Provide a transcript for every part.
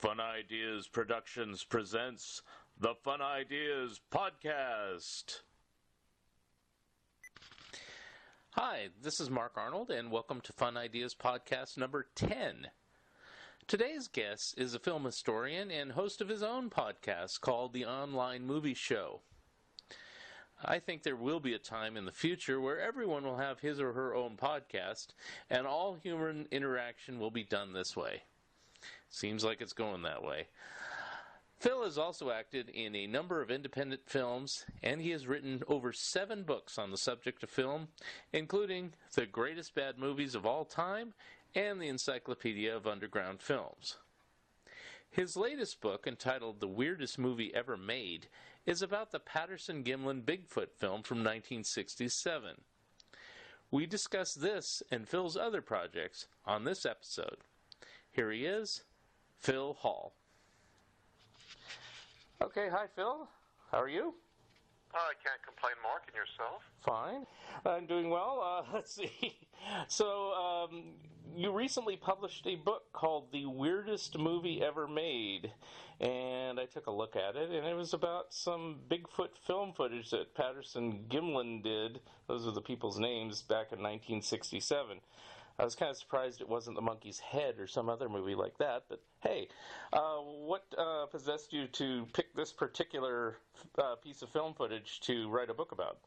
Fun Ideas Productions presents the Fun Ideas Podcast. Hi, this is Mark Arnold, and welcome to Fun Ideas Podcast number 10. Today's guest is a film historian and host of his own podcast called The Online Movie Show. I think there will be a time in the future where everyone will have his or her own podcast, and all human interaction will be done this way. Seems like it's going that way. Phil has also acted in a number of independent films, and he has written over 7 books on the subject of film, including The Greatest Bad Movies of All Time and the Encyclopedia of Underground Films. His latest book, entitled The Weirdest Movie Ever Made, is about the Patterson Gimlin Bigfoot film from 1967. We discuss this and Phil's other projects on this episode. Here he is, Phil Hall. Okay, hi Phil. How are you? I can't complain, Mark, and yourself? Fine. I'm doing well. Let's see. So, you recently published a book called The Weirdest Movie Ever Made, and I took a look at it, and it was about some Bigfoot film footage that Patterson Gimlin did. Those are the people's names back in 1967. I was kind of surprised it wasn't The Monkey's Head or some other movie like that, but hey, what possessed you to pick this particular piece of film footage to write a book about?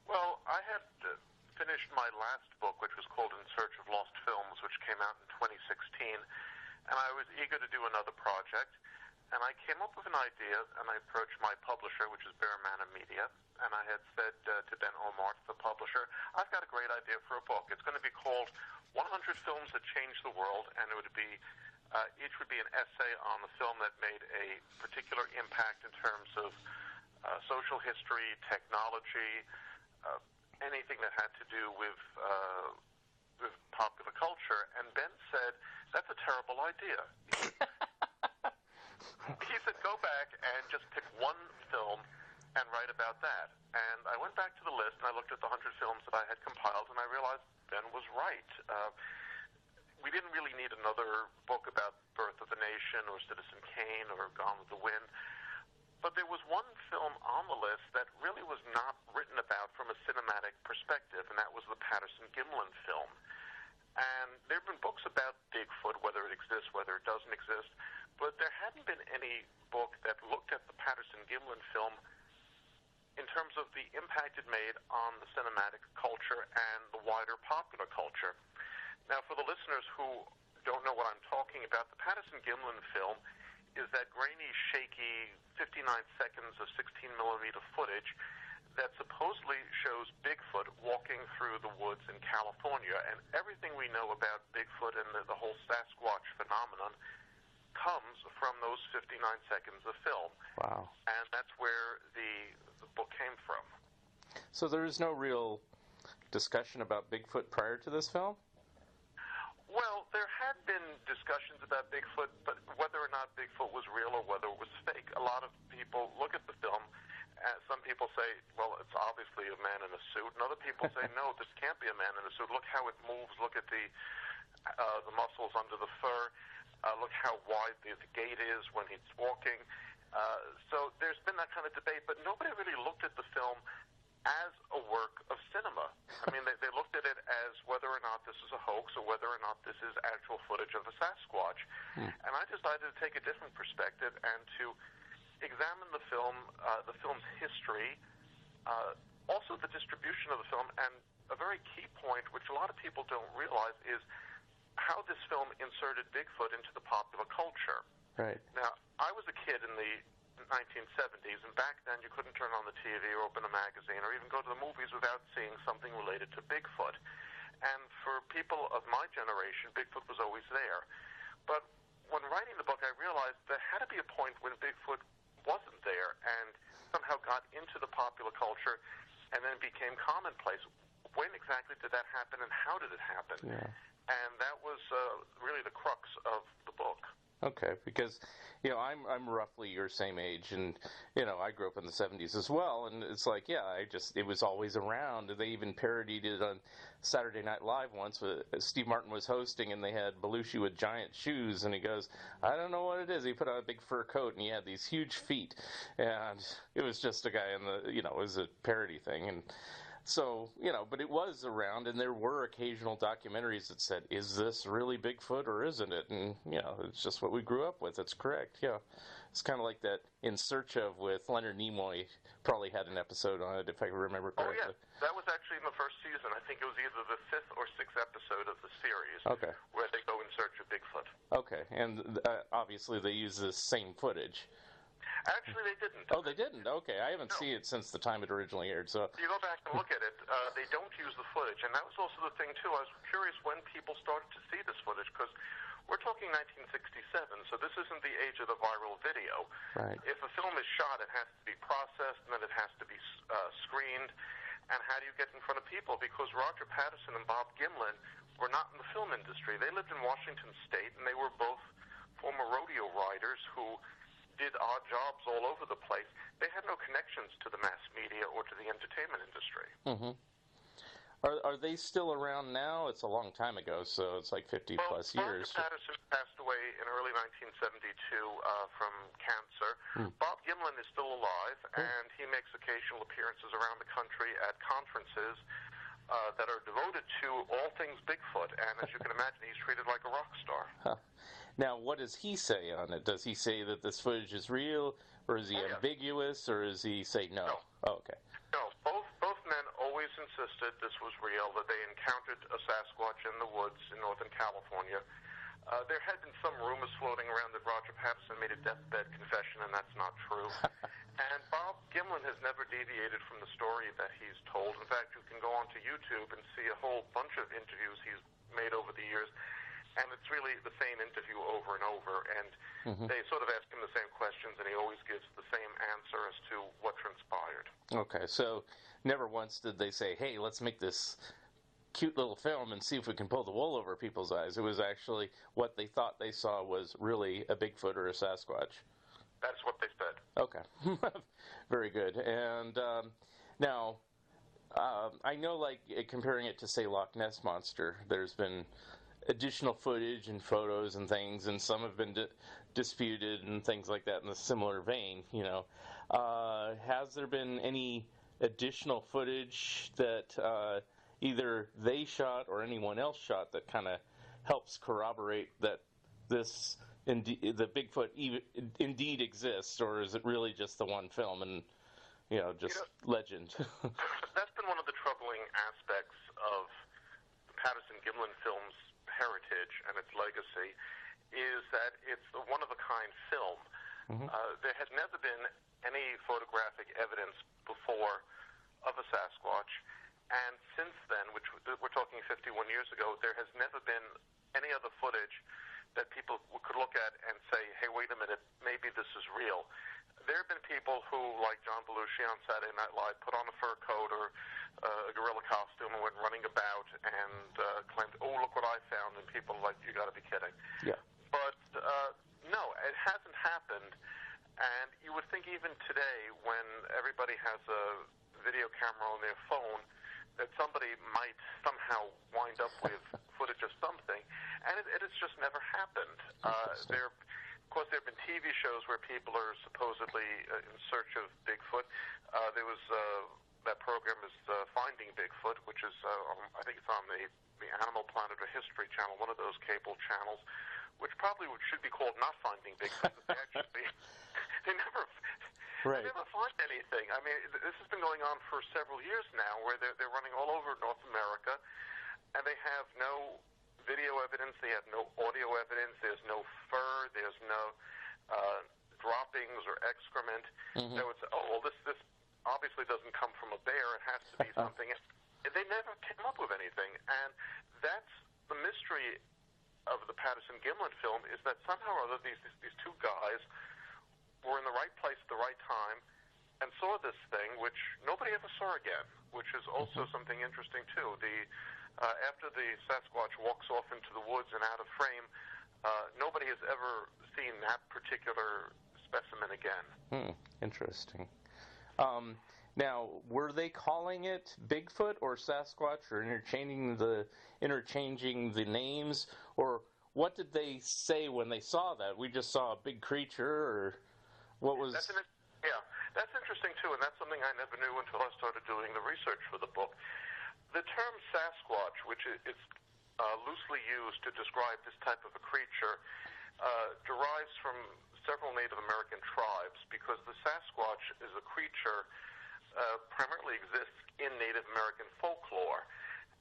Well, I had finished my last book, which was called In Search of Lost Films, which came out in 2016, and I was eager to do another project, and I came up with an idea, and I approached my publisher, which is Bear Manor Media, and I had said to Ben Omar, the publisher, I've got a great idea for a book. It's going to be called 100 Films That Changed the World, and it would be each would be an essay on the film that made a particular impact in terms of social history, technology, anything that had to do with popular culture. And Ben said, that's a terrible idea. He said, go back and just pick one film and write about that. And I went back to the list, and I looked at the 100 films that I had compiled, and I realized Ben was right. We didn't really need another book about Birth of a Nation or Citizen Kane or Gone with the Wind. But there was one film on the list that really was not written about from a cinematic perspective, and that was the Patterson Gimlin film. And there have been books about Bigfoot, whether it exists, whether it doesn't exist, but there hadn't been any book that looked at the Patterson Gimlin film in terms of the impact it made on the cinematic culture and the wider popular culture. Now, for the listeners who don't know what I'm talking about, the Patterson Gimlin film is that grainy, shaky 59 seconds of 16-millimeter footage that supposedly shows Bigfoot walking through the woods in California. And everything we know about Bigfoot and the whole Sasquatch phenomenon comes from those 59 seconds of film. Wow. And that's where the book came from. So there is no real discussion about Bigfoot prior to this film? Well, there had been discussions about Bigfoot, but whether or not Bigfoot was real or whether it was fake, a lot of people look at the film, and some people say, well, it's obviously a man in a suit, and other people say, no, this can't be a man in a suit. Look how it moves. Look at the muscles under the fur. Look how wide the gait is when he's walking. So there's been that kind of debate, but nobody really looked at the film as a work of cinema. I mean, they looked at it as whether or not this is a hoax or whether or not this is actual footage of a Sasquatch. And I decided to take a different perspective and to examine the film's history, also the distribution of the film, and a very key point, which a lot of people don't realize, is how this film inserted Bigfoot into the popular culture. Right. Now, I was a kid in the 1970s, and back then you couldn't turn on the TV or open a magazine or even go to the movies without seeing something related to Bigfoot. And for people of my generation, Bigfoot was always there. But when writing the book, I realized there had to be a point when Bigfoot wasn't there and somehow got into the popular culture and then became commonplace. When exactly did that happen, and how did it happen? Yeah. And that was really the crux of the book. Okay, because I'm roughly your same age, and I grew up in the '70s as well, and it's like it was always around. They even parodied it on Saturday Night Live once. Steve Martin was hosting, and they had Belushi with giant shoes, and he goes, "I don't know what it is." He put on a big fur coat, and he had these huge feet, and it was just a guy in the it was a parody thing, and. So, but it was around, and there were occasional documentaries that said, is this really Bigfoot or isn't it? And, it's just what we grew up with. It's correct, yeah. It's kind of like that In Search Of with Leonard Nimoy. Probably had an episode on it, if I remember correctly. Oh, yeah. That was actually in the first season. I think it was either the 5th or 6th episode of the series where they go in search of Bigfoot. Okay, and obviously they use the same footage. Actually, they didn't. Oh, they didn't? Okay, I haven't seen it since the time it originally aired. So you go back and look at it, they don't use the footage. And that was also the thing, too. I was curious when people started to see this footage, because we're talking 1967, so this isn't the age of the viral video. Right. If a film is shot, it has to be processed, and then it has to be screened. And how do you get in front of people? Because Roger Patterson and Bob Gimlin were not in the film industry. They lived in Washington State, and they were both former rodeo riders who did odd jobs all over the place. They had no connections to the mass media or to the entertainment industry. Mm-hmm. Are they still around now? It's a long time ago, so it's like 50 plus years. Roger Patterson passed away in early 1972 from cancer. Bob Gimlin is still alive, and he makes occasional appearances around the country at conferences that are devoted to all things Bigfoot. And as you can imagine, he's treated like a rock star. Huh. Now, what does he say on it? Does he say that this footage is real, or is he ambiguous, or does he say no? No. Oh, okay. No, both men always insisted this was real, that they encountered a Sasquatch in the woods in Northern California. There had been some rumors floating around that Roger Patterson made a deathbed confession, and that's not true. And Bob Gimlin has never deviated from the story that he's told. In fact, you can go onto YouTube and see a whole bunch of interviews he's made over the years. And it's really the same interview over and over, and they sort of ask him the same questions, and he always gives the same answer as to what transpired. Okay, so never once did they say, hey, let's make this cute little film and see if we can pull the wool over people's eyes. It was actually what they thought they saw was really a Bigfoot or a Sasquatch. That's what they said. Okay, very good. And now, I know, like, comparing it to, say, Loch Ness Monster, there's been additional footage and photos and things, and some have been disputed and things like that in a similar vein. Has there been any additional footage that either they shot or anyone else shot that kind of helps corroborate that the Bigfoot indeed exists, or is it really just the one film and legend? That's been one of the troubling aspects of the Patterson-Gimlin film's heritage and its legacy, is that it's a one-of-a-kind film. There has never been any photographic evidence before of a Sasquatch, and since then, which we're talking 51 years ago, there has never been any other footage that people could look at and say, hey, wait a minute, maybe this is real. There have been people who, like John Belushi on Saturday Night Live, put on a fur coat or a gorilla costume and went running about and claimed, oh, look what I found, and people are like, you got to be kidding. Yeah. But no, it hasn't happened, and you would think even today, when everybody has a video camera on their phone, that somebody might somehow wind up with footage of something, and it has just never happened. Of course, there have been TV shows where people are supposedly in search of Bigfoot. There was that program is Finding Bigfoot, which is, I think it's on the Animal Planet or History Channel, one of those cable channels, which probably should be called Not Finding Bigfoot. They never find anything. I mean, this has been going on for several years now, where they're running all over North America, and they have no video evidence, they have no audio evidence, there's no fur, there's no droppings or excrement. They would say, oh, well, this obviously doesn't come from a bear, it has to be something. They never came up with anything, and that's the mystery of the Patterson-Gimlin film, is that somehow or other these two guys were in the right place at the right time and saw this thing, which nobody ever saw again, which is also something interesting, too. After the Sasquatch walks off into the woods and out of frame, Nobody has ever seen that particular specimen again. Interesting. Now, were they calling it Bigfoot or Sasquatch, or interchanging the names, or what did they say when they saw that? We just saw a big creature, or what was? That's interesting too, and that's something I never knew until I started doing the research for the book. The term Sasquatch, which is loosely used to describe this type of a creature, derives from several Native American tribes, because the Sasquatch is a creature primarily exists in Native American folklore,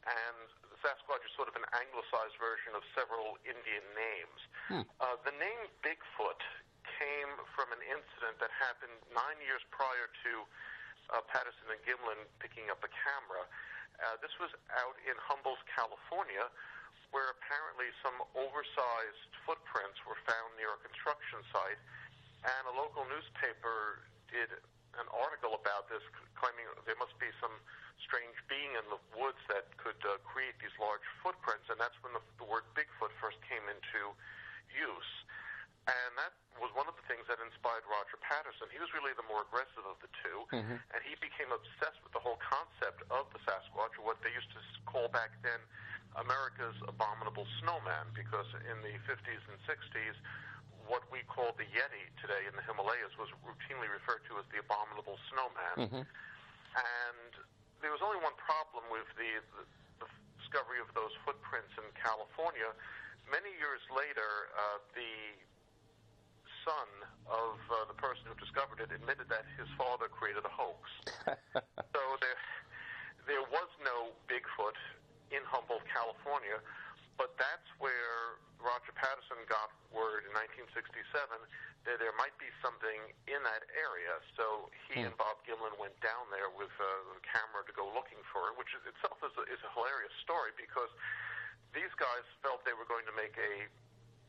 and the Sasquatch is sort of an anglicized version of several Indian names. The name Bigfoot came from an incident that happened 9 years prior to Patterson and Gimlin picking up a camera. This was out in Humboldt, California, where apparently some oversized footprints were found near a construction site, and a local newspaper did an article about this, claiming there must be some strange being in the woods that could create these large footprints, and that's when the word Bigfoot first came into use. And that was one of the things that inspired Roger Patterson. He was really the more aggressive of the two, and he became obsessed with the whole concept of the Sasquatch, or what they used to call back then America's Abominable Snowman, because in the 50s and 60s, what we call the Yeti today in the Himalayas was routinely referred to as the Abominable Snowman. And there was only one problem with the discovery of those footprints in California. Many years later, the son of the person who discovered it admitted that his father created a hoax. So there was no Bigfoot in Humboldt, California, but that's where Roger Patterson got word in 1967 that there might be something in that area. So he and Bob Gimlin went down there with a camera to go looking for it, which itself is a hilarious story, because these guys felt they were going to make a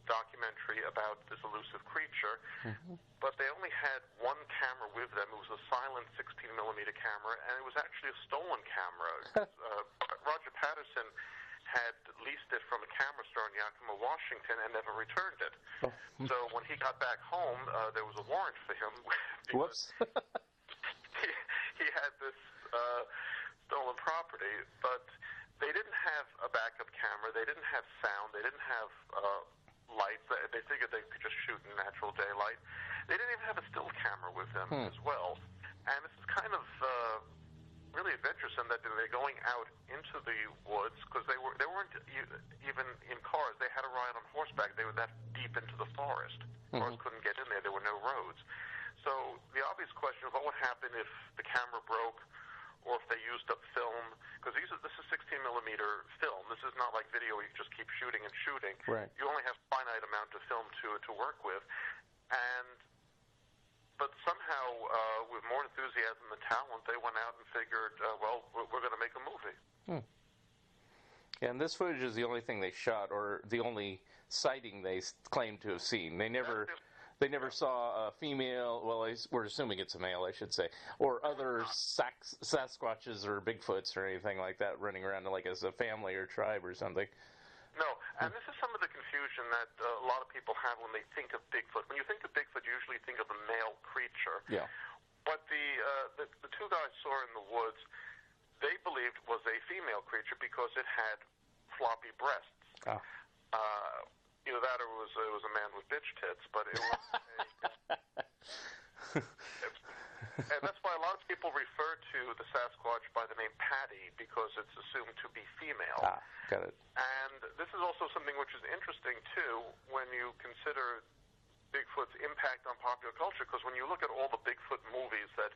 documentary about this elusive creature, but they only had one camera with them. It was a silent 16-millimeter camera, and it was actually a stolen camera. Roger Patterson had leased it from a camera store in Yakima, Washington, and never returned it. So when he got back home, there was a warrant for him. Whoops. he had this stolen property, but they didn't have a backup camera. They didn't have sound. They didn't have lights. They figured they could just shoot in natural daylight. They didn't even have a still camera with them as well. And this is kind of really adventuresome that they're going out into the woods, because they weren't even in cars. They had to ride on horseback. They were that deep into the forest. Cars couldn't get in there. There were no roads. So the obvious question of what would happen if the camera broke, or if they used up film, because this is 16-millimeter film. This is not like video where you just keep shooting and shooting. Right. You only have a finite amount of film to work with. But somehow, with more enthusiasm and talent, they went out and figured, we're going to make a movie. Yeah, and this footage is the only thing they shot, or the only sighting they claim to have seen. They never saw a female, well, we're assuming it's a male, I should say, or other Sasquatches or Bigfoots or anything like that running around like as a family or tribe or something. No, and this is some of the confusion that a lot of people have when they think of Bigfoot. When you think of Bigfoot, you usually think of a male creature. Yeah. What the two guys saw in the woods, they believed was a female creature because it had floppy breasts. Oh. Either that or it was a man with bitch tits, but it was and that's why a lot of people refer to the Sasquatch by the name Patty, because it's assumed to be female. Got it. And this is also something which is interesting, too, when you consider Bigfoot's impact on popular culture, because when you look at all the Bigfoot movies that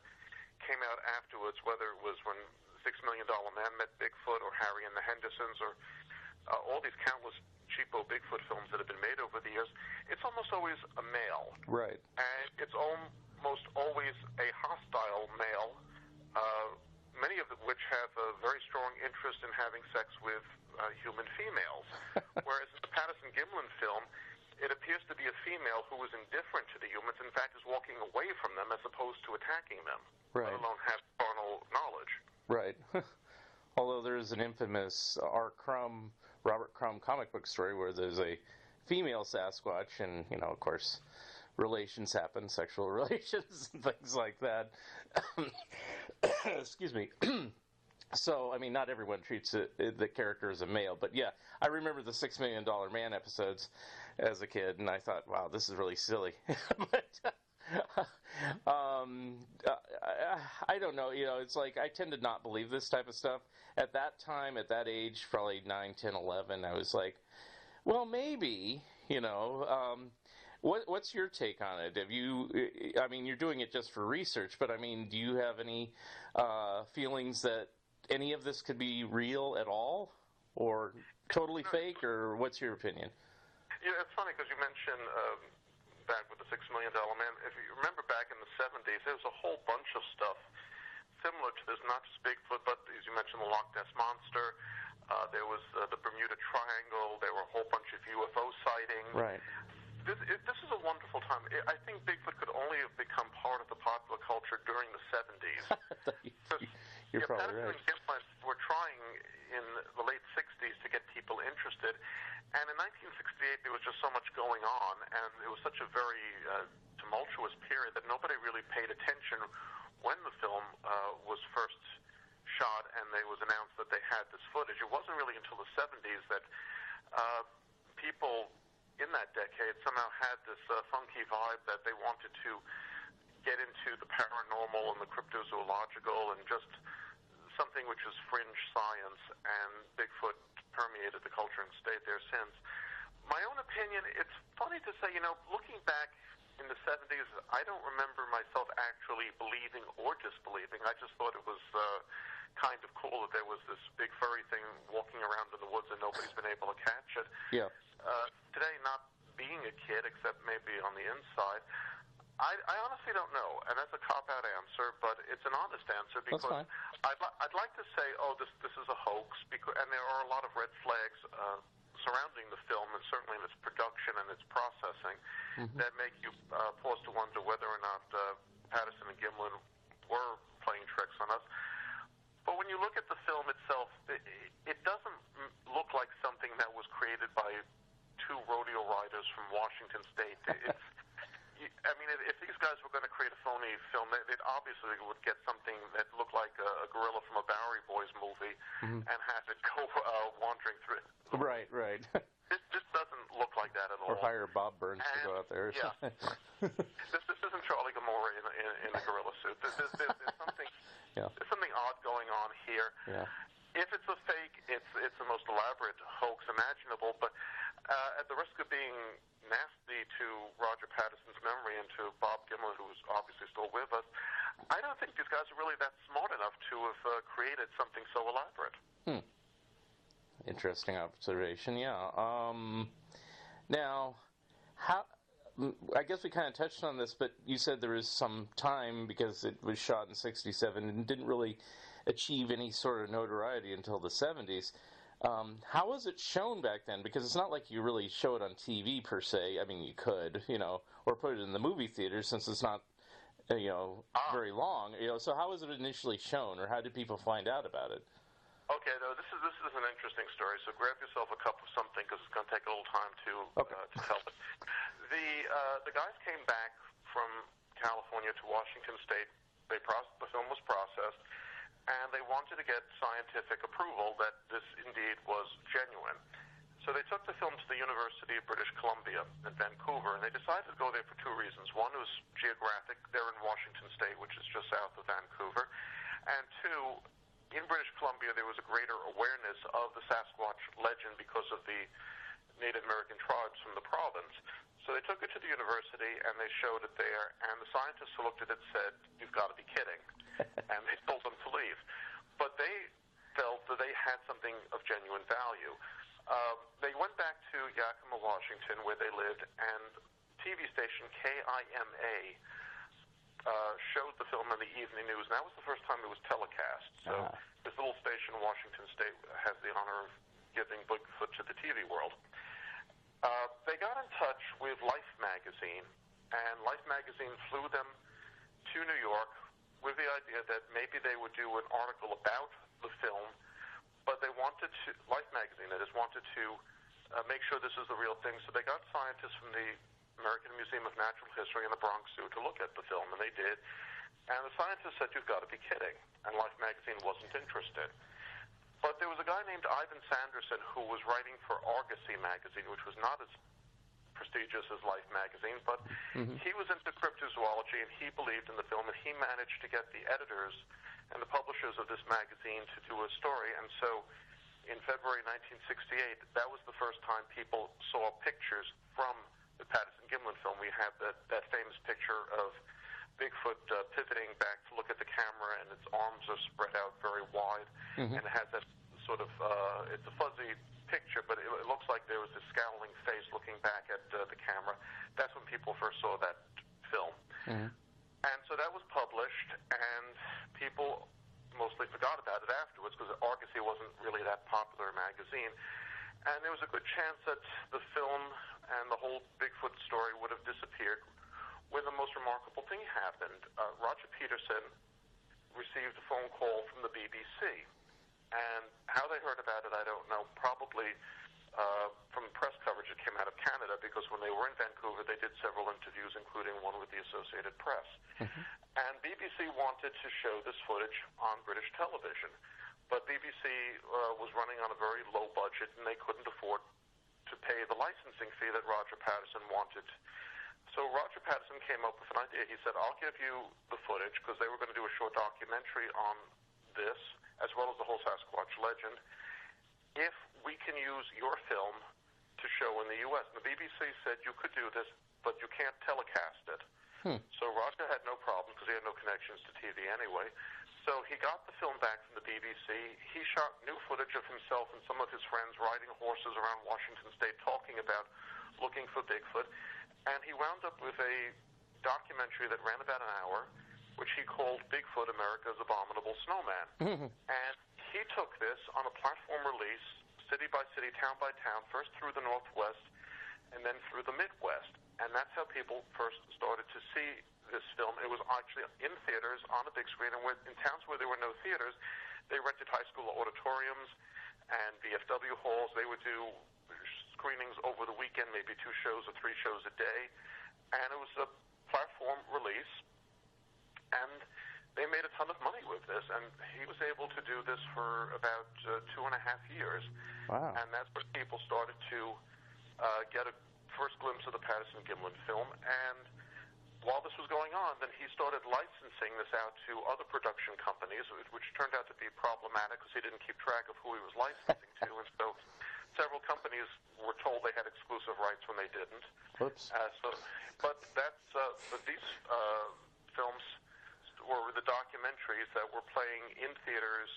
came out afterwards, whether it was when $6 Million Man Met Bigfoot, or Harry and the Hendersons, or all these countless cheapo Bigfoot films that have been made over the years, it's almost always a male. Right. And it's almost always a hostile male, many of which have a very strong interest in having sex with human females. Whereas in the Patterson-Gimlin film, it appears to be a female who is indifferent to the humans, in fact is walking away from them as opposed to attacking them, let alone have carnal knowledge. Right. Although there is an infamous Robert Crumb comic book story where there's a female Sasquatch, and, of course, relations happen, sexual relations and things like that. Excuse me. So, not everyone treats the character as a male, but yeah, I remember the $6 Million Man episodes as a kid, and I thought, wow, this is really silly. But I don't know, it's like I tend to not believe this type of stuff. At that time, at that age, probably 9, 10, 11, I was like, well, maybe, what's your take on it? Have you, you're doing it just for research, but do you have any feelings that any of this could be real at all, or totally fake, or what's your opinion? Yeah, it's funny because you mentioned back with the $6 Million Man. If you remember back in the 70s, there was a whole bunch of stuff similar to this, not just Bigfoot, but as you mentioned, the Loch Ness Monster. There was the Bermuda Triangle. There were a whole bunch of UFO sightings. Right. This is a wonderful time. I think Bigfoot could only have become part of the popular culture during the 70s. You're probably Patterson right. and Gimlin were trying in the late 60s to get people interested. And in 1968, there was just so much going on, and it was such a very tumultuous period that nobody really paid attention when the film was first shot and it was announced that they had this footage. It wasn't really until the 70s that people in that decade somehow had this funky vibe that they wanted to get into the paranormal and the cryptozoological and just something which was fringe science, and Bigfoot permeated the culture and stayed there since. My own opinion, it's funny to say, looking back in the 70s, I don't remember myself actually believing or disbelieving. I just thought it was kind of cool that there was this big furry thing walking around in the woods and nobody's been able to catch it. Yeah. Today, not being a kid, except maybe on the inside, I honestly don't know, and that's a cop-out answer, but it's an honest answer because I'd like to say, this is a hoax, and there are a lot of red flags surrounding the film, and certainly in its production and its processing, that make you pause to wonder whether or not Patterson and Gimlin were playing tricks on us. But when you look at the film itself, it doesn't look like something that was created by two rodeo riders from Washington State. If these guys were going to create a phony film, they obviously would get something that looked like a gorilla from a Bowery Boys movie and have it go wandering through it. Right. This doesn't look like that at all. Or hire Bob Burns to go out there. Yeah. This isn't Charlie Gilmore in a gorilla suit. There's something. Yeah. There's something odd going on here. Yeah. If it's a fake, it's the most elaborate hoax imaginable. But at the risk of being nasty to Roger Patterson's memory and to Bob Gimlin, who's obviously still with us, I don't think these guys are really that smart enough to have created something so elaborate. Interesting observation. Yeah. Now, how? I guess we kind of touched on this, but you said there was some time because it was shot in '67 and didn't really achieve any sort of notoriety until the 70s. How was it shown back then? Because it's not like you really show it on TV per se. You could, or put it in the movie theater since it's not, very long. So how was it initially shown, or how did people find out about it? Okay, no, this is an interesting story. So grab yourself a cup of something because it's going to take a little time to tell it. The guys came back from California to Washington State. The film was processed, and they wanted to get scientific approval that this indeed was genuine. So they took the film to the University of British Columbia in Vancouver, and they decided to go there for two reasons. One was geographic. They're in Washington State, which is just south of Vancouver. And two, in British Columbia, there was a greater awareness of the Sasquatch legend because of the Native American tribes from the province. So they took it to the university, and they showed it there, and the scientists who looked at it said, "You've got to be kidding." And they told them to leave. But they felt that they had something of genuine value. They went back to Yakima, Washington, where they lived, and TV station KIMA showed the film in the evening news, and that was the first time it was telecast. So this little station in Washington State has the honor of giving Bigfoot to the TV world. They got in touch with Life magazine, and Life magazine flew them to New York with the idea that maybe they would do an article about the film, but they wanted to, Life magazine, that is, wanted to make sure this is the real thing. So they got scientists from the American Museum of Natural History in the Bronx Zoo to look at the film, and they did. And the scientists said, "You've got to be kidding." And Life magazine wasn't interested. But there was a guy named Ivan Sanderson who was writing for Argosy magazine, which was not as prestigious as Life magazine, but he was into cryptozoology, and he believed in the film, and he managed to get the editors and the publishers of this magazine to do a story. And so in February 1968, that was the first time people saw pictures from the Patterson Gimlin film. We have that famous picture of Bigfoot pivoting back to look at the camera, and its arms are spread out very wide, and it has that sort of, it's a fuzzy picture, but it looks like there was a scowling face looking back at the camera. That's when people first saw that film. And so that was published, and people mostly forgot about it afterwards because Argosy wasn't really that popular a magazine. And there was a good chance that the film and the whole Bigfoot story would have disappeared when the most remarkable thing happened. Roger Patterson received a phone call from the BBC. And how they heard about it, I don't know. Probably from press coverage that came out of Canada, because when they were in Vancouver, they did several interviews, including one with the Associated Press. And BBC wanted to show this footage on British television. But BBC was running on a very low budget, and they couldn't afford to pay the licensing fee that Roger Patterson wanted. So Roger Patterson came up with an idea. He said, "I'll give you the footage," because they were going to do a short documentary on this, as well as the whole Sasquatch legend, "if we can use your film to show in the U.S." And the BBC said, "You could do this, but you can't telecast it." So Roger had no problem, because he had no connections to TV anyway. So he got the film back from the BBC. He shot new footage of himself and some of his friends riding horses around Washington State talking about looking for Bigfoot. And he wound up with a documentary that ran about an hour, which he called Bigfoot, America's Abominable Snowman. And he took this on a platform release, city by city, town by town, first through the Northwest and then through the Midwest. And that's how people first started to see this film. It was actually in theaters on a big screen, and in towns where there were no theaters, they rented high school auditoriums and VFW halls. They would do screenings over the weekend, maybe 2 shows or 3 shows a day. And it was a platform release, and they made a ton of money with this, and he was able to do this for about 2.5 years. Wow. And that's when people started to get a first glimpse of the Patterson Gimlin film. And while this was going on, then he started licensing this out to other production companies, which turned out to be problematic because he didn't keep track of who he was licensing to. And so several companies were told they had exclusive rights when they didn't. Whoops. But these films were the documentaries that were playing in theaters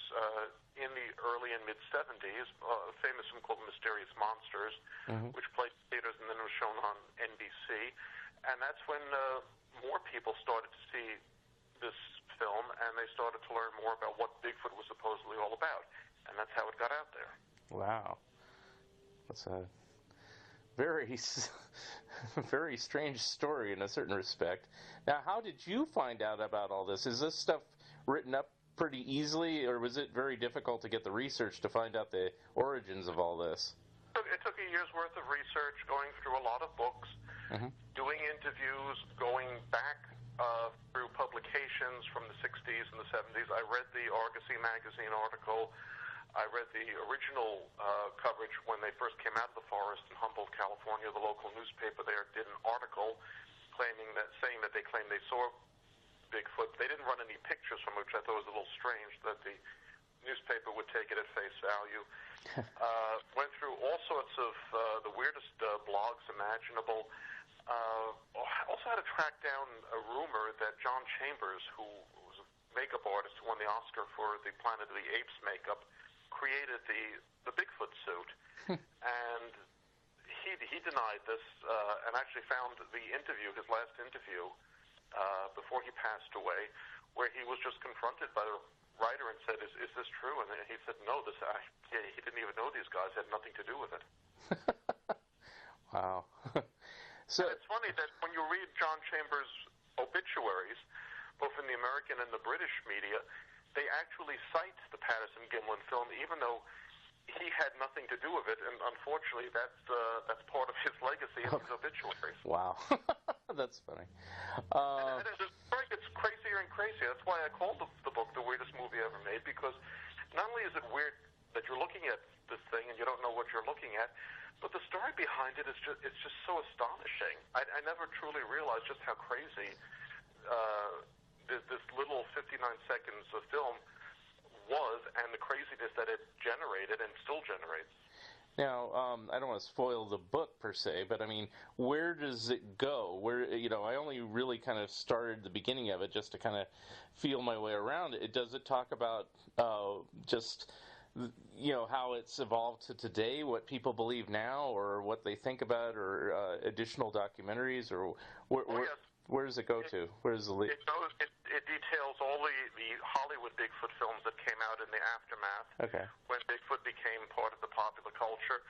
in the early and mid-'70s, a famous film called Mysterious Monsters, which played in theaters and then was shown on NBC. And that's when more people started to see this film, and they started to learn more about what Bigfoot was supposedly all about. And that's how it got out there. Wow. That's a very, very strange story in a certain respect. Now, how did you find out about all this? Is this stuff written up pretty easily, or was it very difficult to get the research to find out the origins of all this? It took a year's worth of research, going through a lot of books, doing interviews, going back through publications from the 60s and the 70s. I read the Argosy magazine article. I read the original coverage when they first came out of the forest in Humboldt, California. The local newspaper there did an article saying that they claimed they saw Bigfoot. They didn't run any pictures from it, which I thought was a little strange that the newspaper would take it at face value. Went through all sorts of the weirdest blogs imaginable. Also had to track down a rumor that John Chambers, who was a makeup artist who won the Oscar for the Planet of the Apes makeup, created the Bigfoot suit. And he denied this, and actually found the interview, his last interview, before he passed away, where he was just confronted by the writer and said, is this true? And he said, no, he didn't even know these guys, had nothing to do with it. Wow. So and it's funny that when you read John Chambers' obituaries, both in the American and the British media, they actually cite the Patterson Gimlin film, even though he had nothing to do with it, and unfortunately, that's part of his legacy in his obituaries. Wow. That's funny. And the story gets crazier and crazier. That's why I called the book the weirdest movie ever made, because not only is it weird that you're looking at this thing and you don't know what you're looking at, but the story behind it is just so astonishing. I never truly realized just how crazy this little 59 seconds of film was, and the craziness that it generated and still generates. Now, I don't want to spoil the book per se, but I mean, where does it go? I only really kind of started the beginning of it just to kind of feel my way around it. Does it talk about just how it's evolved to today, what people believe now, or what they think about, or additional documentaries, or where does it go to? Where does the It details all the Hollywood Bigfoot films that came out in the aftermath. Okay. When Bigfoot became part of the popular culture.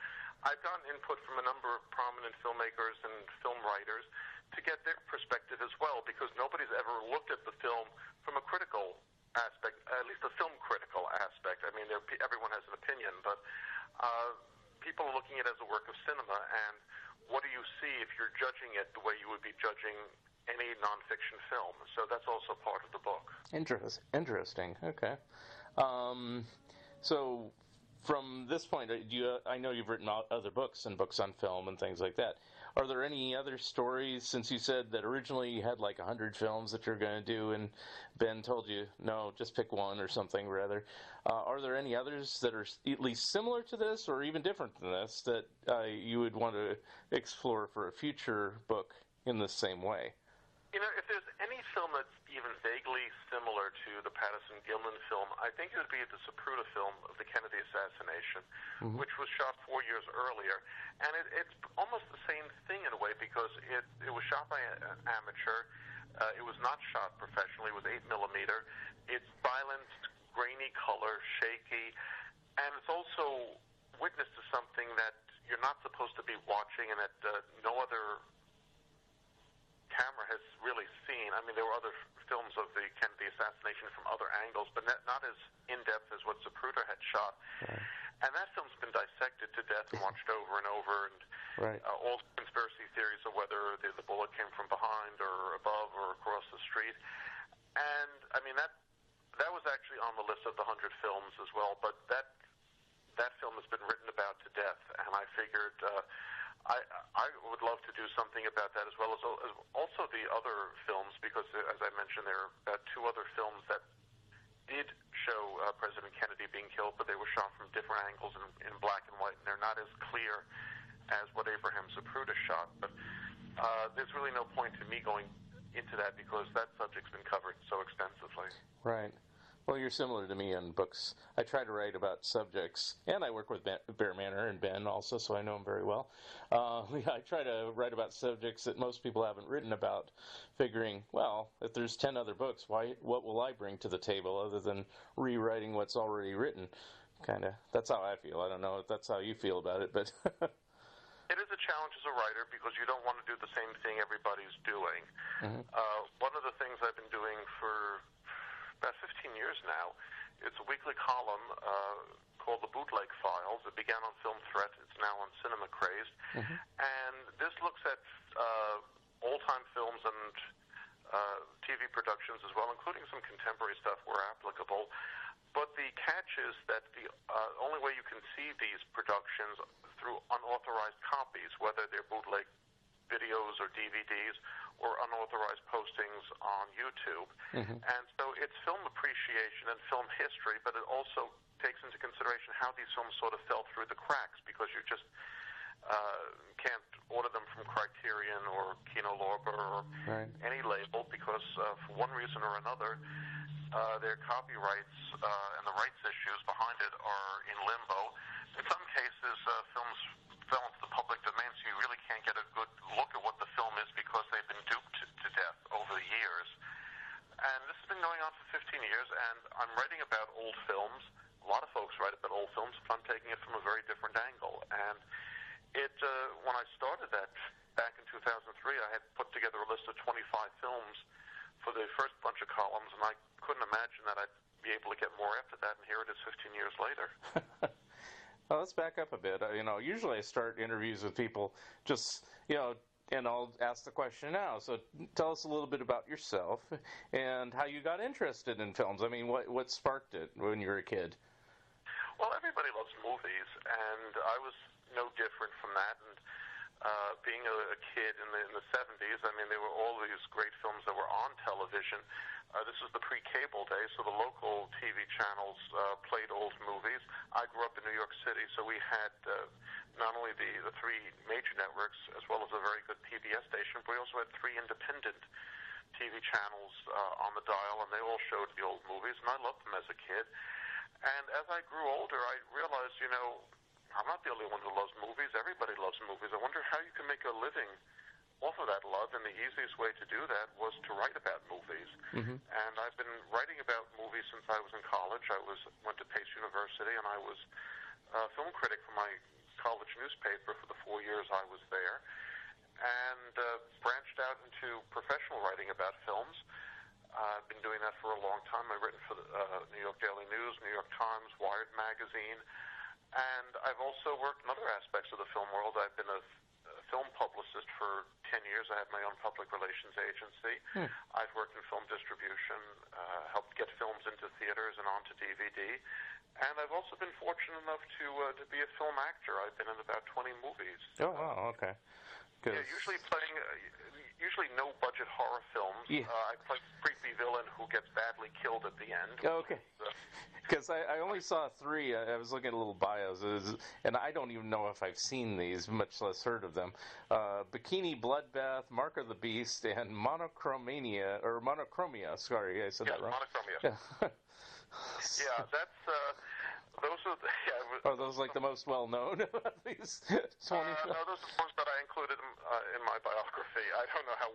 I've gotten input from a number of prominent filmmakers and film writers to get their perspective as well, because nobody's ever looked at the film from a critical aspect, at least a film critical aspect. I mean, everyone has an opinion, but people are looking at it as a work of cinema, and what do you see if you're judging it the way you would be judging any nonfiction film? So that's also part of the book. Interesting. Okay. So from this point, I know you've written other books and books on film and things like that. Are there any other stories, since you said that originally you had like 100 films that you're going to do, and Ben told you, no, just pick one or something rather. Are there any others that are at least similar to this or even different than this that you would want to explore for a future book in the same way? If there's any film that's even vaguely similar to the Patterson Gimlin film, I think it would be the Zapruder film of the Kennedy Assassination, which was shot 4 years earlier. And it's almost the same thing in a way, because it was shot by an amateur. It was not shot professionally. It was 8 millimeter. It's violent, grainy color, shaky, and it's also witness to something that you're not supposed to be watching and that no other camera has really seen. I mean, there were other films of the Kennedy assassination from other angles, but not as in-depth as what Zapruder had shot. Right. And that film's been dissected to death and watched over and over, and right. All the conspiracy theories of whether the bullet came from behind or above or across the street. And, I mean, that was actually on the list of the 100 films as well, but that film has been written about to death, and I figured I would love to do something about that, as well as also the other films, because, as I mentioned, there are 2 other films that did show President Kennedy being killed, but they were shot from different angles in black and white, and they're not as clear as what Abraham Zapruder shot. But there's really no point to me going into that, because that subject's been covered so extensively. Right. Well, you're similar to me on books. I try to write about subjects, and I work with Bear Manor and Ben also, so I know him very well. I try to write about subjects that most people haven't written about, figuring, well, if there's 10 other books, what will I bring to the table other than rewriting what's already written? Kind of. That's how I feel. I don't know if that's how you feel about it, but... It is a challenge as a writer, because you don't want to do the same thing everybody's doing. Mm-hmm. One of the things I've been doing for about 15 years now, it's a weekly column called the Bootleg Files. It began on Film Threat. It's now on Cinema Crazed. Mm-hmm. And this looks at old-time films and TV productions as well, including some contemporary stuff where applicable. But the catch is that the only way you can see these productions through unauthorized copies, whether they're bootleg videos or DVDs or unauthorized postings on YouTube. Mm-hmm. And so it's film appreciation and film history, but it also takes into consideration how these films sort of fell through the cracks, because you just can't order them from Criterion or Kino Lorber or right. any label, because for one reason or another, their copyrights and the rights issues behind it are in limbo. In some cases, films fell into the public domain, so you really can't get a good look at what the film is, because they've been duped to death over the years. And this has been going on for 15 years, and I'm writing about old films. A lot of folks write about old films, but I'm taking it from a very different angle. And when I started that back in 2003, I had put together a list of 25 films for the first bunch of columns, and I couldn't imagine that I'd be able to get more after that, and here it is 15 years later. Well, let's back up a bit. Usually I start interviews with people just, and I'll ask the question now. So tell us a little bit about yourself and how you got interested in films. I mean, what sparked it when you were a kid? Well, everybody loves movies, and I was no different from that. And being a kid in the 70s, I mean, there were all these great films that were on television. This was the pre-cable days, so the local TV channels played old movies. I grew up in New York City, so we had not only the three major networks as well as a very good PBS station, but we also had three independent TV channels on the dial, and they all showed the old movies, and I loved them as a kid. And as I grew older, I realized, I'm not the only one who loves movies. Everybody loves movies. I wonder how you can make a living off of that love, and the easiest way to do that was to write about movies. Mm-hmm. And I've been writing about movies since I was in college. I went to Pace University, and I was a film critic for my college newspaper for the 4 years I was there, and branched out into professional writing about films. I've been doing that for a long time. I've written for the New York Daily News, New York Times, Wired Magazine, and I've also worked in other aspects of the film world. I've been a film publicist for 10 years. I had my own public relations agency. I've worked in film distribution, helped get films into theaters and onto DVD. And I've also been fortunate enough to be a film actor. I've been in about 20 movies. Oh, wow, okay. Yeah, usually no-budget horror films. Yeah. I play a creepy villain who gets badly killed at the end. Okay. Because I only saw 3. I was looking at little bios, and I don't even know if I've seen these, much less heard of them. Bikini Bloodbath, Mark of the Beast, and Monochromia. Sorry, I said that wrong. Monochromia. Yeah, that's... Those are Are those like the most well-known of these 20? No, those are the ones that I included in my biography. I don't know how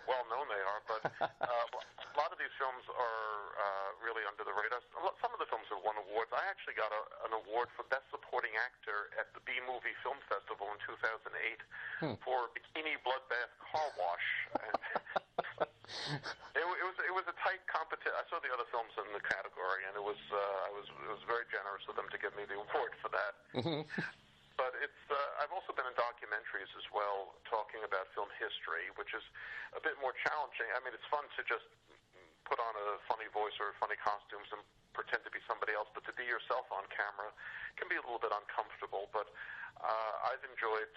well-known they are, but a lot of these films are really under the radar. Some of the films have won awards. I actually got an award for Best Supporting Actor at the B-Movie Film Festival in 2008 for Bikini Bloodbath Car Wash. And it was a tight competition. I saw the other films in the category, and it was very generous of them to give me the award for that. Mm-hmm. But I've also been in documentaries as well, talking about film history, which is a bit more challenging. I mean, it's fun to just put on a funny voice or funny costumes and pretend to be somebody else, but to be yourself on camera can be a little bit uncomfortable. But I've enjoyed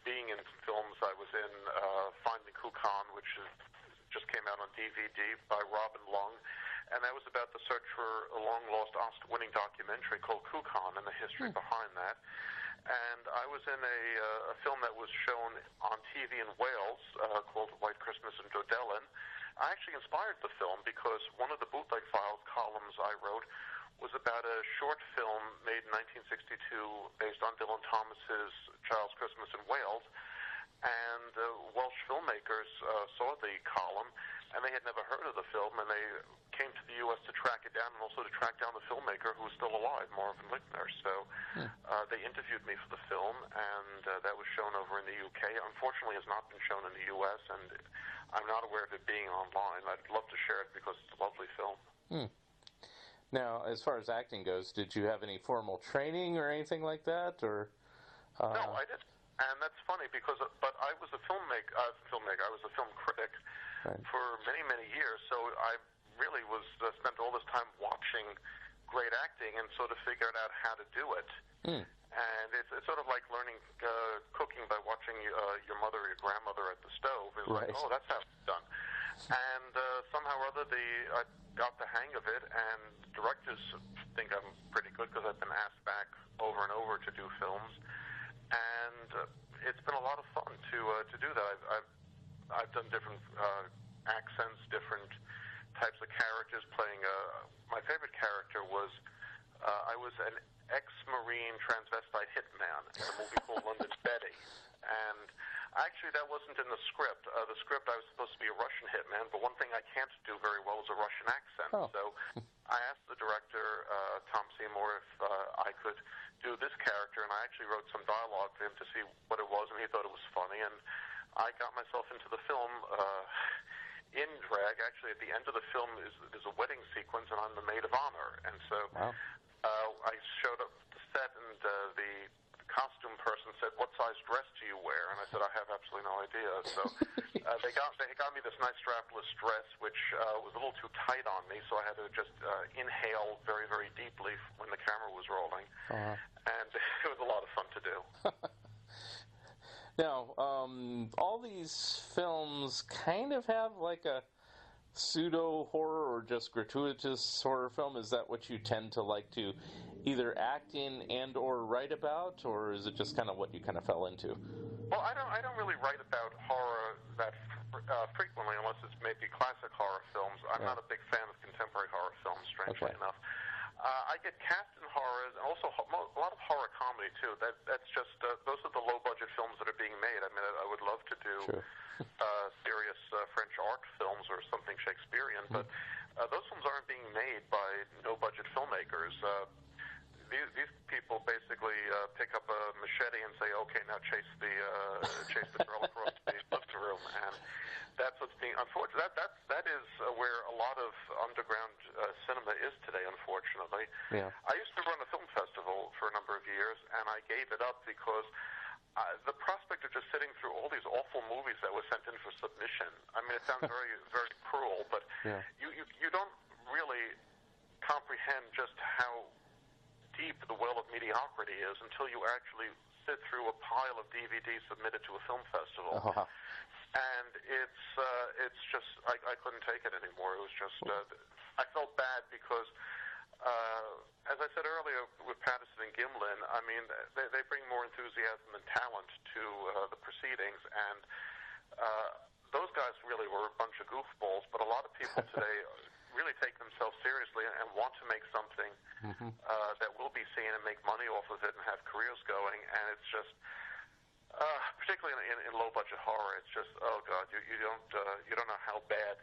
being in films. I was in Finding Kukan, which just came out on DVD by Robin Lung, and that was about the search for a long-lost Oscar-winning documentary called Kukan and the history behind that. And I was in a film that was shown on TV in Wales called White Christmas in Dodellen. I actually inspired the film because one of the Bootleg Files columns I wrote was about a short film made in 1962 based on Dylan Thomas's Child's Christmas in Wales. And Welsh filmmakers saw the column, and they had never heard of the film, and they came to the U.S. to track it down and also to track down the filmmaker who was still alive, Marvin Lickner. So they interviewed me for the film, and that was shown over in the U.K. Unfortunately, it has not been shown in the U.S., and I'm not aware of it being online. I'd love to share it because it's a lovely film. Now, as far as acting goes, did you have any formal training or anything like that? Or No, I didn't. And that's funny because, but I was a filmmaker. I was a film critic for many, many years. So I really spent all this time watching great acting and sort of figured out how to do it. And it's sort of like learning cooking by watching your mother or your grandmother at the stove. It's like, oh, that's how it's done. And somehow or other, I got the hang of it. And directors think I'm pretty good because I've been asked back over and over to do films. And it's been a lot of fun to do that. I've done different accents, different types of characters. Playing my favorite character was I was an ex-Marine transvestite hitman in a movie called London's Betty, and actually that wasn't in the script. The script I was supposed to be a Russian hitman, but one thing I can't do very well is a Russian accent. So I asked the director, Tom Seymour, if I could do this character, and I actually wrote some dialogue for him to see what it was, and he thought it was funny, and I got myself into the film in drag. Actually, at the end of the film there's a wedding sequence, and I'm the maid of honor, and so I showed up set, and the costume person said, "What size dress do you wear?" And I said, "I have absolutely no idea." So they got me this nice strapless dress, which was a little too tight on me, so I had to just inhale very, very deeply when the camera was rolling. And it was a lot of fun to do. Now, all these films kind of have like a pseudo-horror or just gratuitous horror film. Is that what you tend to like to either act in and or write about, or is it just kind of what you kind of fell into? Well, I don't really write about horror that frequently, unless it's maybe classic horror films. I'm not a big fan of contemporary horror films, strangely enough. I get cast in horrors, and also a lot of horror comedy too. That's just those are the low-budget films that are being made. I mean, I would love to do serious French art films or something Shakespearean, but those films aren't being made by no-budget filmmakers. These people basically pick up a machete and say, "Okay, now chase the girl across the living room," and that's what's being unfortunate. That is where a lot of underground cinema is today, unfortunately. Yeah. I used to run a film festival for a number of years, and I gave it up because the prospect of just sitting through all these awful movies that were sent in for submission. I mean, it sounds very, very cruel, but you don't really comprehend just how deep the well of mediocrity is until you actually sit through a pile of DVDs submitted to a film festival. And it's just, I couldn't take it anymore. It was just, I felt bad because, as I said earlier with Patterson and Gimlin, I mean, they bring more enthusiasm and talent to the proceedings, and those guys really were a bunch of goofballs, but a lot of people today really take themselves seriously and want to make something that will be seen and make money off of it and have careers going, and it's just, particularly in low-budget horror, it's just, oh God, you don't know how bad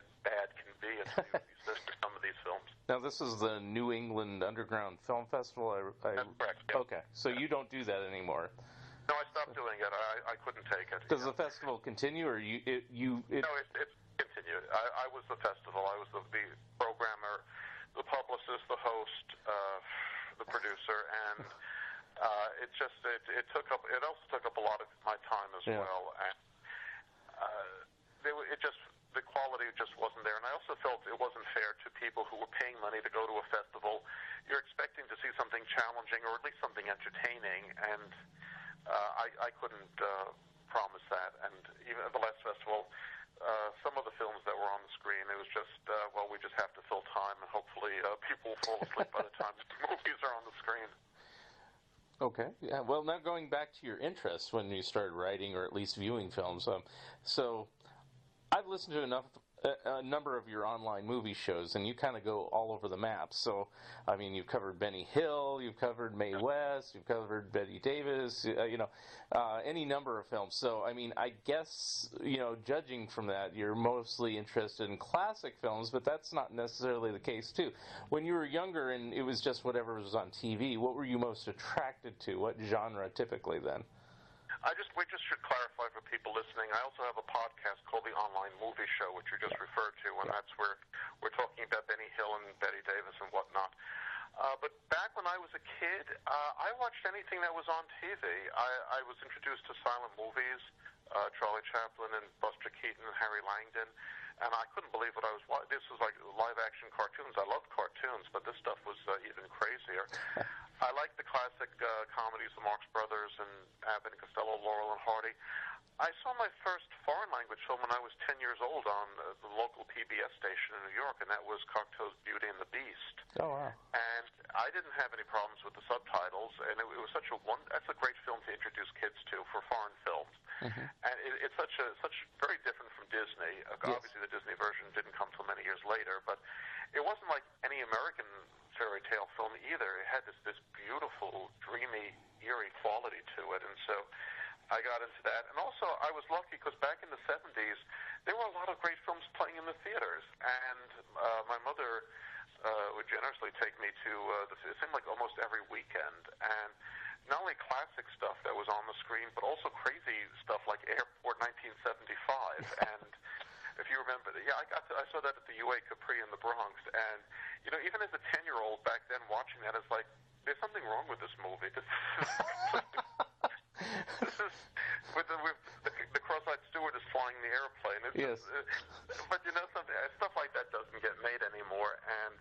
can be until you listen to some of these films. Now, this is the New England Underground Film Festival. That's correct. Yeah. Okay, so you don't do that anymore. No, I stopped doing it. I couldn't take it. Does the festival continue, or you? No, it's continued. I was the festival. I was the programmer, the publicist, the host, the producer, and it also took up a lot of my time as well, and the quality just wasn't there, and I also felt it wasn't fair to people who were paying money to go to a festival. You're expecting to see something challenging or at least something entertaining, and I couldn't promise that. And even at the last festival, some of the films that were on the screen, it was just, we just have to fill time, and hopefully people will fall asleep by the time the movies are on the screen. Okay. Yeah. Well, now going back to your interests when you started writing or at least viewing films, so I've listened to a number of your online movie shows, and you kind of go all over the map. So, I mean, you've covered Benny Hill, you've covered Mae West, you've covered Bette Davis, any number of films. So, I mean, I guess, judging from that, you're mostly interested in classic films, but that's not necessarily the case, too. When you were younger and it was just whatever was on TV, what were you most attracted to? What genre typically then? We just should clarify for people listening. I also have a podcast called The Online Movie Show, which you just referred to, and that's where we're talking about Benny Hill and Bette Davis and whatnot. But back when I was a kid, I watched anything that was on TV. I was introduced to silent movies, Charlie Chaplin and Buster Keaton and Harry Langdon, and I couldn't believe what I was watching. This was like live-action cartoons. I loved cartoons, but this stuff was even crazier. I liked the classic comedies, the Marx Brothers and Abbott and Costello, Laurel and Hardy. I saw my first foreign language film when I was 10 years old on the local PBS station in New York, and that was Cocteau's Beauty and the Beast. Oh, wow. And I didn't have any problems with the subtitles, and it was that's a great film to introduce kids to for foreign films. And it's such very different from Disney. Obviously, the Disney version didn't come till many years later, but it wasn't like any American fairy tale film either. It had this beautiful, dreamy, eerie quality to it, and so I got into that. And also, I was lucky because back in the 70s, there were a lot of great films playing in the theaters, and my mother would generously take me to it seemed like almost every weekend, and not only classic stuff that was on the screen, but also crazy stuff like Airport 1975. And if you remember, I saw that at the UA Capri in the Bronx, and even as a 10-year-old back then, watching that is like there's something wrong with this movie. This is with the cross-eyed steward is flying the airplane. Yes. But something stuff like that doesn't get made anymore, and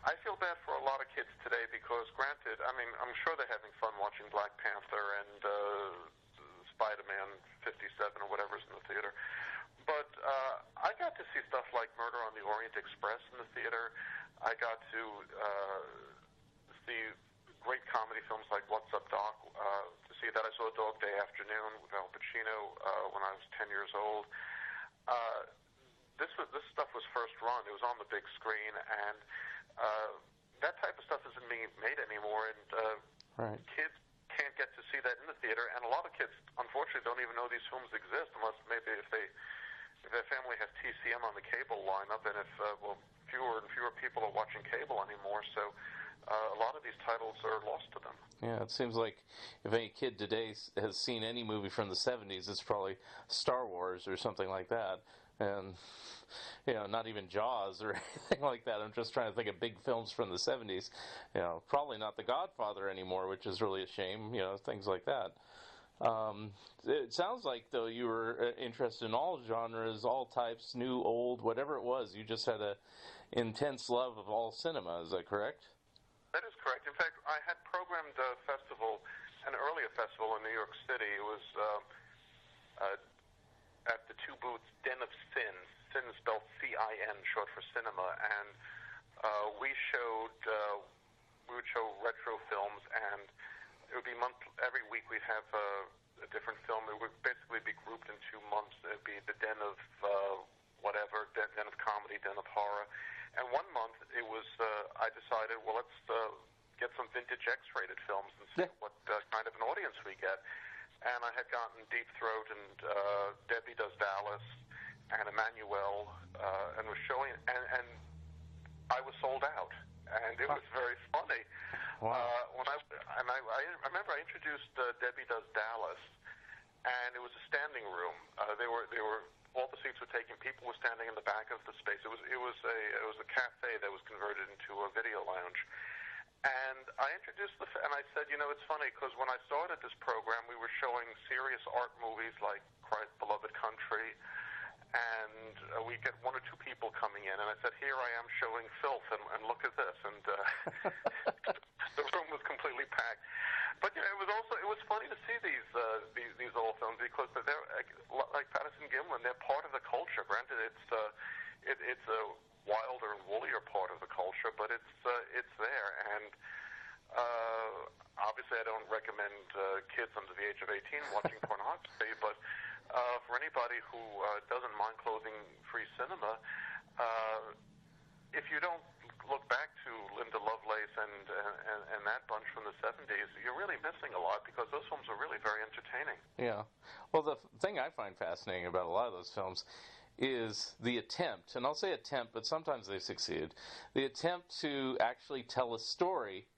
I feel bad for a lot of kids today because, granted, I mean, I'm sure they're having fun watching Black Panther and Spider-Man 57 or whatever's in the theater. But I got to see stuff like Murder on the Orient Express in the theater. I got to see great comedy films like What's Up, Doc? To see that, I saw Dog Day Afternoon with Al Pacino when I was 10 years old. This stuff was first run. It was on the big screen, and that type of stuff isn't being made anymore. And right. Kids can't get to see that in the theater, and a lot of kids, unfortunately, don't even know these films exist unless maybe if their family has TCM on the cable lineup, and if fewer and fewer people are watching cable anymore. So a lot of these titles are lost to them. Yeah, it seems like if any kid today has seen any movie from the 70s, it's probably Star Wars or something like that. And, not even Jaws or anything like that. I'm just trying to think of big films from the 70s. Probably not The Godfather anymore, which is really a shame, things like that. It sounds like, though, you were interested in all genres, all types, new, old, whatever it was. You just had an intense love of all cinema. Is that correct? That is correct. In fact, I had programmed an earlier festival in New York City. It was at the Two Booths Den of Sin. Sin is spelled C-I-N, short for cinema. And we would show retro films, and it would be every week we'd have a different film. It would basically be grouped in 2 months. It would be the Den of whatever, Den of Comedy, Den of Horror. And 1 month it was, I decided, well, let's get some vintage X-rated films and see what kind of an audience we get. And I had gotten Deep Throat and Debbie Does Dallas and Emmanuel, and was showing, and I was sold out, and it was very funny. Wow. I remember I introduced Debbie Does Dallas, and it was a standing room. They were all the seats were taken. People were standing in the back of the space. It was a cafe that was converted into a video lounge. And I introduced and I said, it's funny because when I started this program, we were showing serious art movies like Christ's Beloved Country, and we get 1 or 2 people coming in, and I said, here I am showing filth, and look at this, and the room was completely packed. But it was funny to see these old films because they're like Patterson, Gimlin. They're part of the culture. Granted, it's a wilder and woollier part of the culture, but it's there. And obviously, I don't recommend kids under the age of 18 watching pornography, but for anybody who doesn't mind clothing-free cinema, if you don't look back to Linda Lovelace and that bunch from the 70s, you're really missing a lot because those films are really very entertaining. Yeah. Well, the thing I find fascinating about a lot of those films is the attempt, and I'll say attempt, but sometimes they succeed, the attempt to actually tell a story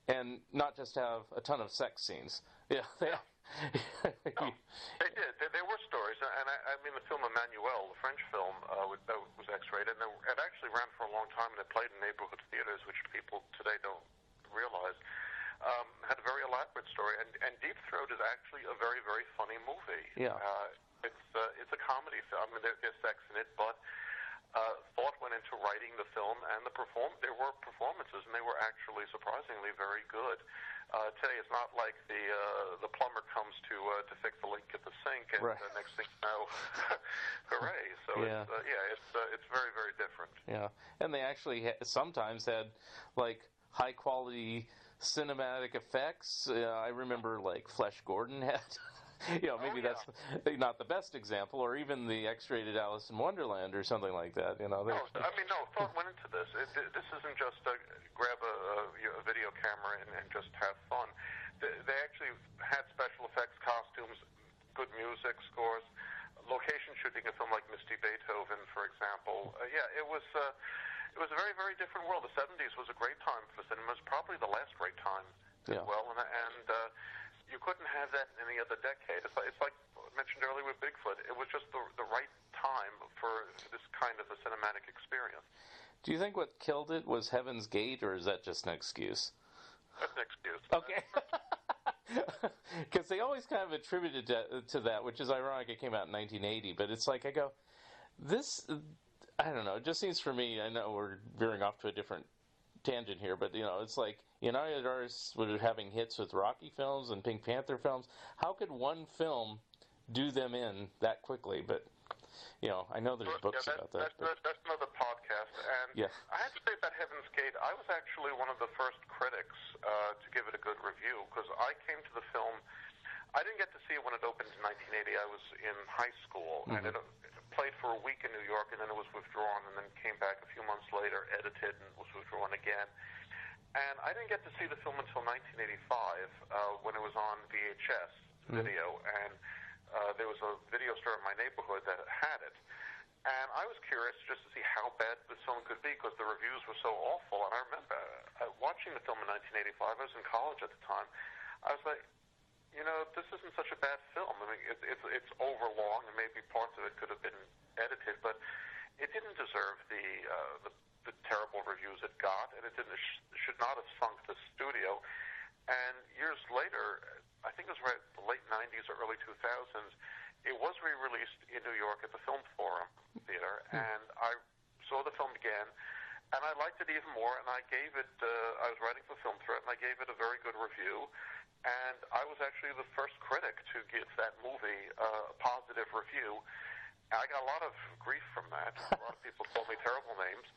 and not just have a ton of sex scenes. Yeah. No, they did. There were stories, and I mean the film Emmanuel, the French film, that was X-rated, and it actually ran for a long time, and it played in neighborhood theaters, which people today don't realize. Had a very elaborate story, and Deep Throat is actually a very, very funny movie. Yeah. It's a comedy film. I mean, there's sex in it, but thought went into writing the film, and there were performances, and they were actually surprisingly very good. Today, it's not like the plumber comes to fix the leak at the sink, and right. The next thing you know, hooray! So yeah. It's very, very different. Yeah, and they actually sometimes had like high quality cinematic effects. I remember like Flesh Gordon had. Maybe that's not the best example, or even the X-rated Alice in Wonderland or something like that. No, thought went into this. This isn't just grab a video camera and just have fun. They actually had special effects, costumes, good music, scores, location shooting a film like Misty Beethoven, for example. It was a very, very different world. The 70s was a great time for cinema. It was probably the last great time as well, and you couldn't have that in any other decade. It's like I mentioned earlier with Bigfoot. It was just the right time for this kind of a cinematic experience. Do you think what killed it was Heaven's Gate, or is that just an excuse? That's an excuse. Okay. Because they always kind of attributed to that, which is ironic. It came out in 1980, but it's like I go, this, I don't know. It just seems for me. I know we're veering off to a different tangent here, but it's like United Artists were having hits with Rocky films and Pink Panther films. How could one film do them in that quickly? But I know there's books about that. That's another podcast. And yeah. I have to say about Heaven's Gate, I was actually one of the first critics to give it a good review, because I came to the film. I didn't get to see it when it opened in 1980. I was in high school, and it played for a week in New York, and then it was withdrawn, and then came back a few months later, edited, and was withdrawn again. And I didn't get to see the film until 1985 when it was on VHS video, and there was a video store in my neighborhood that had it. And I was curious just to see how bad this film could be, because the reviews were so awful. And I remember watching the film in 1985. I was in college at the time. I was like, this isn't such a bad film. I mean, it's overlong, and maybe parts of it could have been edited, but it didn't deserve the terrible reviews it got, and it should not have sunk the studio. And years later, I think it was right the late 90s or early 2000s, it was re-released in New York at the Film Forum Theater, and I saw the film again, and I liked it even more, and I gave it, I was writing for Film Threat, and I gave it a very good review, and I was actually the first critic to give that movie a positive review. I got a lot of grief from that. A lot of people called me terrible names.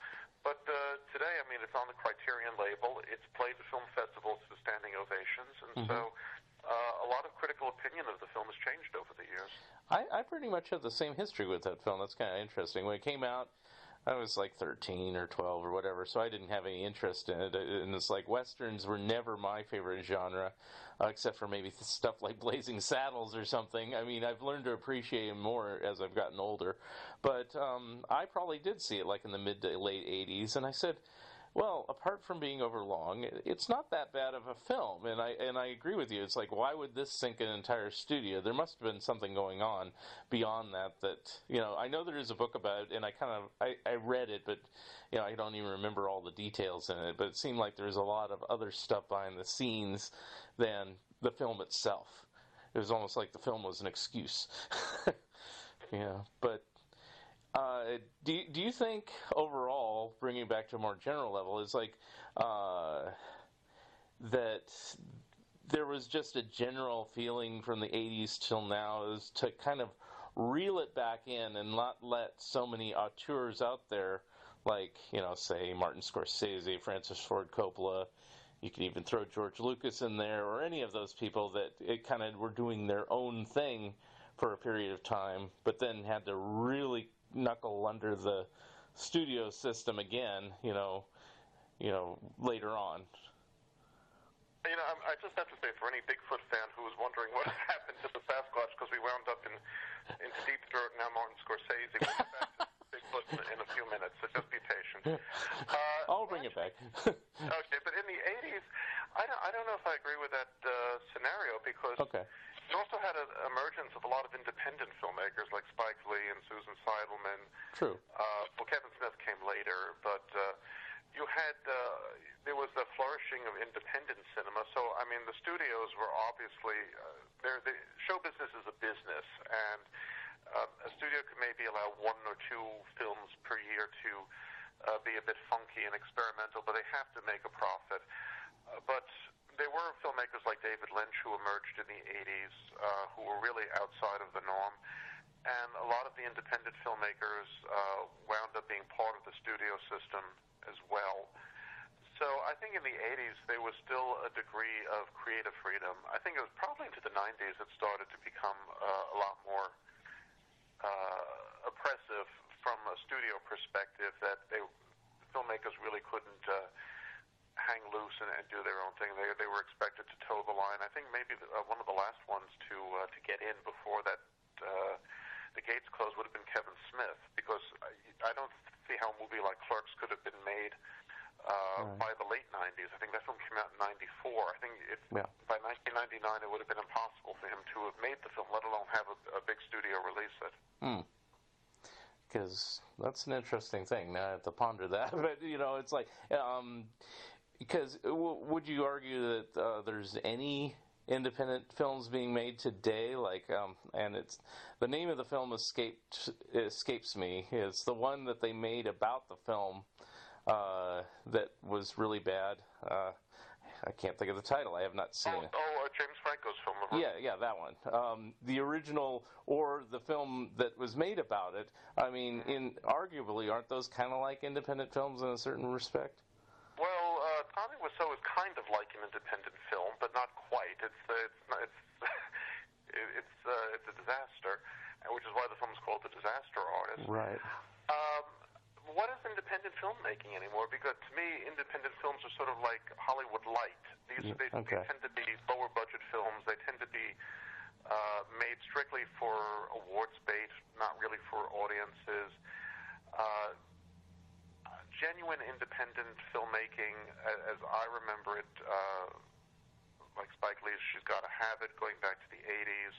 But today, I mean, it's on the Criterion label. It's played at film festivals to standing ovations. And so a lot of critical opinion of the film has changed over the years. I pretty much have the same history with that film. That's kind of interesting. When it came out, I was like 13 or 12 or whatever, so I didn't have any interest in it. And it's like Westerns were never my favorite genre, except for maybe stuff like Blazing Saddles or something. I mean, I've learned to appreciate them more as I've gotten older. But I probably did see it like in the mid to late 80s, and I said, well, apart from being overlong, it's not that bad of a film, and I agree with you. It's like, why would this sink an entire studio? There must have been something going on beyond that. I know there is a book about it, and I read it, but I don't even remember all the details in it. But it seemed like there was a lot of other stuff behind the scenes than the film itself. It was almost like the film was an excuse. But. Do you think overall, bringing it back to a more general level, is like that there was just a general feeling from the 80s till now is to kind of reel it back in and not let so many auteurs out there like, say Martin Scorsese, Francis Ford Coppola, you could even throw George Lucas in there, or any of those people that it kind of were doing their own thing for a period of time, but then had to really knuckle under the studio system again, later on. I just have to say, for any Bigfoot fan who was wondering what happened to the Sasquatch, because we wound up into Deep Throat, now Martin Scorsese, we'll get back to Bigfoot in a few minutes, so just be patient. I'll bring it back. Okay, but in the 80s, I don't know if I agree with that scenario, because you also had an emergence of a lot of independent filmmakers like Spike Lee and Susan Seidelman. True. Well, Kevin Smith came later, but you had there was a flourishing of independent cinema. So, I mean, the studios were obviously the show business is a business, and a studio could maybe allow 1 or 2 films per year to be a bit funky and experimental, but they have to make a profit. But there were filmmakers like David Lynch who emerged in the 80s who were really outside of the norm. And a lot of the independent filmmakers wound up being part of the studio system as well. So I think in the 80s there was still a degree of creative freedom. I think it was probably into the 90s it started to become a lot more oppressive from a studio perspective, that filmmakers really couldn't hang loose and do their own thing. They were expected to toe the line. I think maybe one of the last ones to get in before that the gates closed would have been Kevin Smith, because I don't see how a movie like Clerks could have been made by the late 90s. I think that film came out in 94. I think by 1999 it would have been impossible for him to have made the film, let alone have a big studio release it. Because that's an interesting thing. Now I have to ponder that. But, it's like, Because would you argue that there's any independent films being made today? Like, and it's the name of the film escapes me. It's the one that they made about the film that was really bad. I can't think of the title. I have not seen it. James Franco's film. Yeah, that one. The original or the film that was made about it. I mean, arguably, aren't those kind of like independent films in a certain respect? Well, Tommy Wiseau is kind of like an independent film, but not quite. It's a disaster, which is why the film is called The Disaster Artist. Right. What is independent filmmaking anymore? Because to me, independent films are sort of like Hollywood light. They tend to be lower budget films. They tend to be made strictly for awards bait, not really for audiences. Genuine independent filmmaking, as I remember it, like Spike Lee's She's Gotta Have It, going back to the 80s,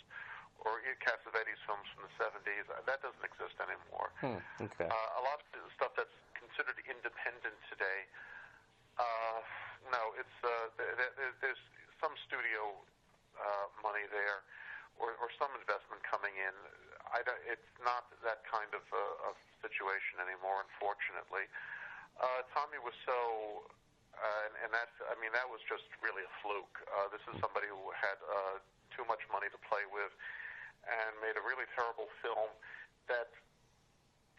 or Cassavetes films from the 70s, that doesn't exist anymore. Okay. A lot of the stuff that's considered independent today, no, it's there's some studio money there, or some investment coming in. It's not that kind of situation anymore, unfortunately. Tommy Wiseau, and that was just really a fluke. This is somebody who had too much money to play with and made a really terrible film that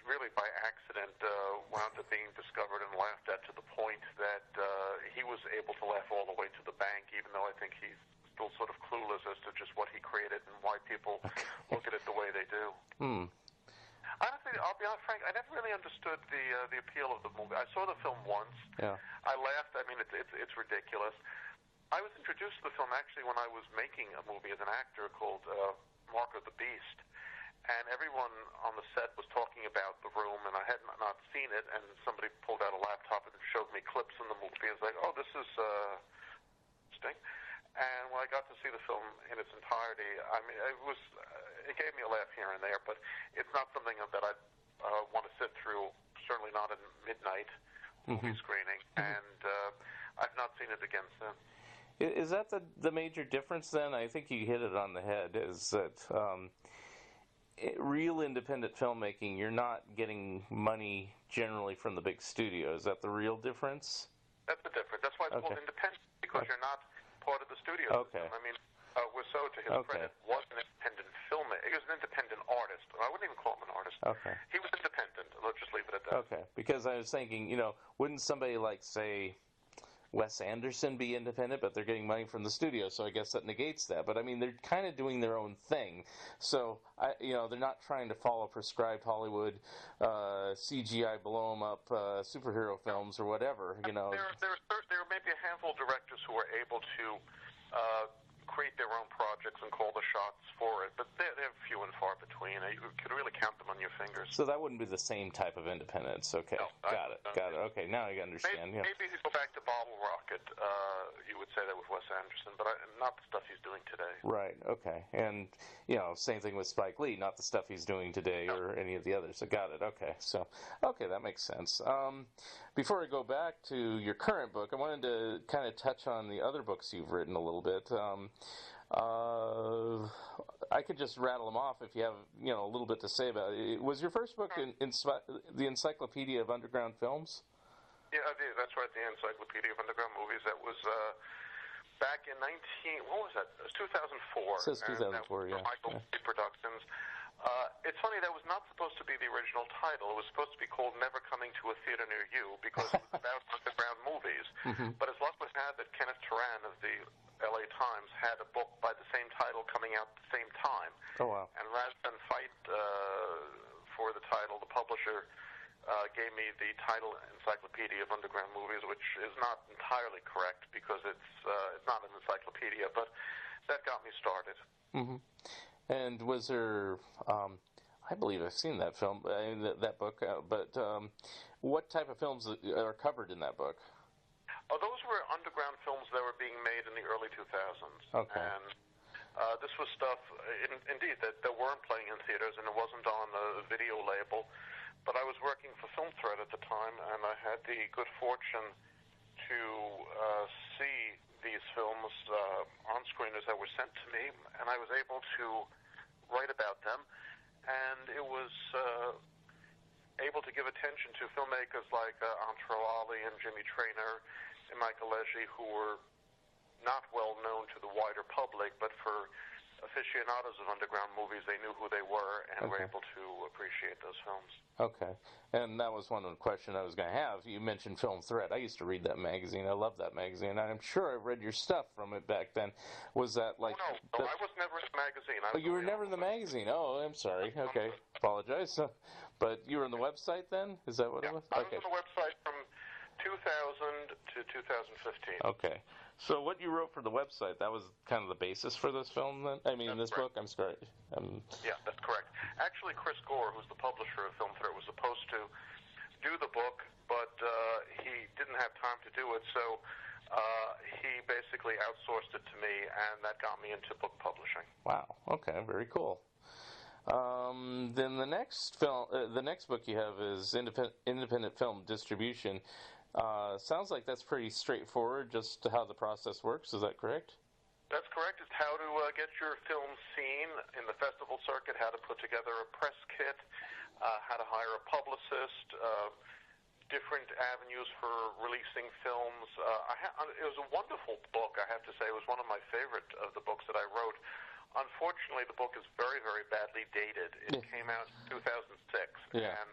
really by accident wound up being discovered and laughed at to the point that he was able to laugh all the way to the bank, even though I think he's still sort of clueless as to just what he created and why people look at it the way they do. Honestly, I'll be honest, Frank, I never really understood the appeal of the movie. I saw the film once. Yeah. I laughed. I mean, it's ridiculous. I was introduced to the film actually when I was making a movie as an actor called Mark of the Beast, and everyone on the set was talking about The Room, and I had not seen it, and somebody pulled out a laptop and showed me clips in the movie. I was like, oh, this is interesting. And when I got to see the film in its entirety, I mean, it gave me a laugh here and there, but it's not something that I want to sit through, certainly not at midnight movie screening, and I've not seen it again since. Is that the major difference then? I think you hit it on the head, is that real independent filmmaking, you're not getting money generally from the big studio. Is that the real difference? That's the difference. That's why it's called independent, because you're not part of the studio system. I mean, Wiseau, to his credit, was an independent filmmaker. He was an independent artist. I wouldn't even call him an artist. Okay. He was independent. Let's just leave it at that. Okay, because I was thinking, wouldn't somebody like, say, Wes Anderson be independent, but they're getting money from the studio, so I guess that negates that. But, I mean, they're kind of doing their own thing. So, they're not trying to follow prescribed Hollywood CGI blow-em-up superhero films or whatever, There are maybe a handful of directors who are able to create their own projects and call the shots for it, but they're few and far between. You could really count them on your fingers. So that wouldn't be the same type of independence. Okay, no, got it. Okay, now I understand. Maybe if you go back to Bottle Rocket, you would say that with Wes Anderson, but not the stuff he's doing today. Right, okay. And, same thing with Spike Lee, not the stuff he's doing today or any of the others. So got it, okay. So, that makes sense. Before I go back to your current book, I wanted to kind of touch on the other books you've written a little bit. I could just rattle them off if you have, a little bit to say about it. Was your first book in the Encyclopedia of Underground Films? Yeah, that's right, the Encyclopedia of Underground Movies. That was back in what was that? It was 2004. It says 2004, yeah. Michael Bay Productions. It's funny, that was not supposed to be the original title. It was supposed to be called Never Coming to a Theater Near You, because it was about underground movies. But as luck would have it, Kenneth Turan of the LA Times had a book by the same title coming out at the same time. Oh, wow. And rather than fight for the title, the publisher gave me the title Encyclopedia of Underground Movies, which is not entirely correct because it's not an encyclopedia, but that got me started. And was there, I believe I've seen that film, that book, but what type of films are covered in that book? Oh, those were underground films that were being made in the early 2000s. Okay. And this was stuff, indeed, that weren't playing in theaters, and it wasn't on a video label. But I was working for Film Thread at the time, and I had the good fortune to see these films on screen as they were sent to me, and I was able to write about them, and it was able to give attention to filmmakers like Antro Ali and Jimmy Traynor and Michael Legge, who were not well known to the wider public, but for aficionados of underground movies, they knew who they were and were able to appreciate those films. Okay. And that was one of the questions I was going to have. You mentioned Film Threat. I used to read that magazine. I love that magazine. And I'm sure I read your stuff from it back then. Was that like... Oh, no, I was never in the magazine. You were never in the magazine. Oh, I'm sorry. Okay. Apologize. But you were on the website then? Is that what it was? I was on the website from 2000 to 2015. Okay. So what you wrote for the website, that was kind of the basis for this film then? I mean, this book? I'm sorry. Yeah, that's correct. Actually, Chris Gore, who's the publisher of Film Threat, was supposed to do the book, but he didn't have time to do it, so he basically outsourced it to me, and that got me into book publishing. Wow. Okay, very cool. Then the next book you have is Independent Film Distribution. Sounds like that's pretty straightforward, just how the process works. Is that correct? That's correct. It's how to get your film seen in the festival circuit, how to put together a press kit, how to hire a publicist, different avenues for releasing films. It was a wonderful book, I have to say. It was one of my favorite of the books that I wrote. Unfortunately, the book is very, very badly dated. It came out in 2006, and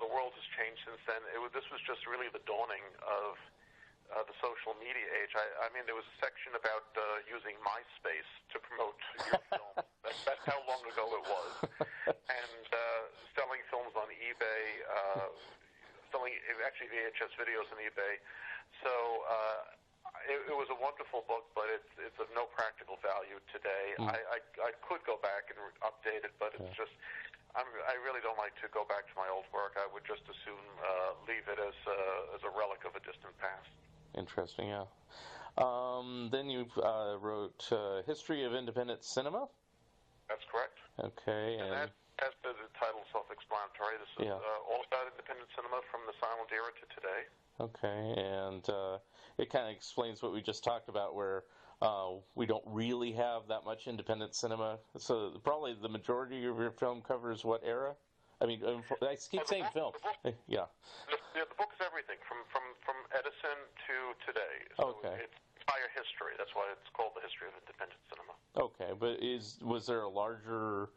the world has changed since then. This was just really the dawning of the social media age. I mean, there was a section about using MySpace to promote your film. That's how long ago it was. And selling films on eBay, selling actually VHS videos on eBay. So it was a wonderful book, but it's of no practical value today. I could go back and update it, but it's just... I really don't like to go back to my old work. I would just as soon leave it as a relic of a distant past. Interesting, yeah. Then you wrote History of Independent Cinema? That's correct. Okay. And that, as the title self-explanatory, this is all about independent cinema from the silent era to today. Okay, and it kind of explains what we just talked about, where we don't really have that much independent cinema. So probably the majority of your film covers what era? I mean, I keep saying film. Yeah. The book is everything from Edison to today. So it's entire history. That's why it's called the History of Independent Cinema. Okay, but was there a larger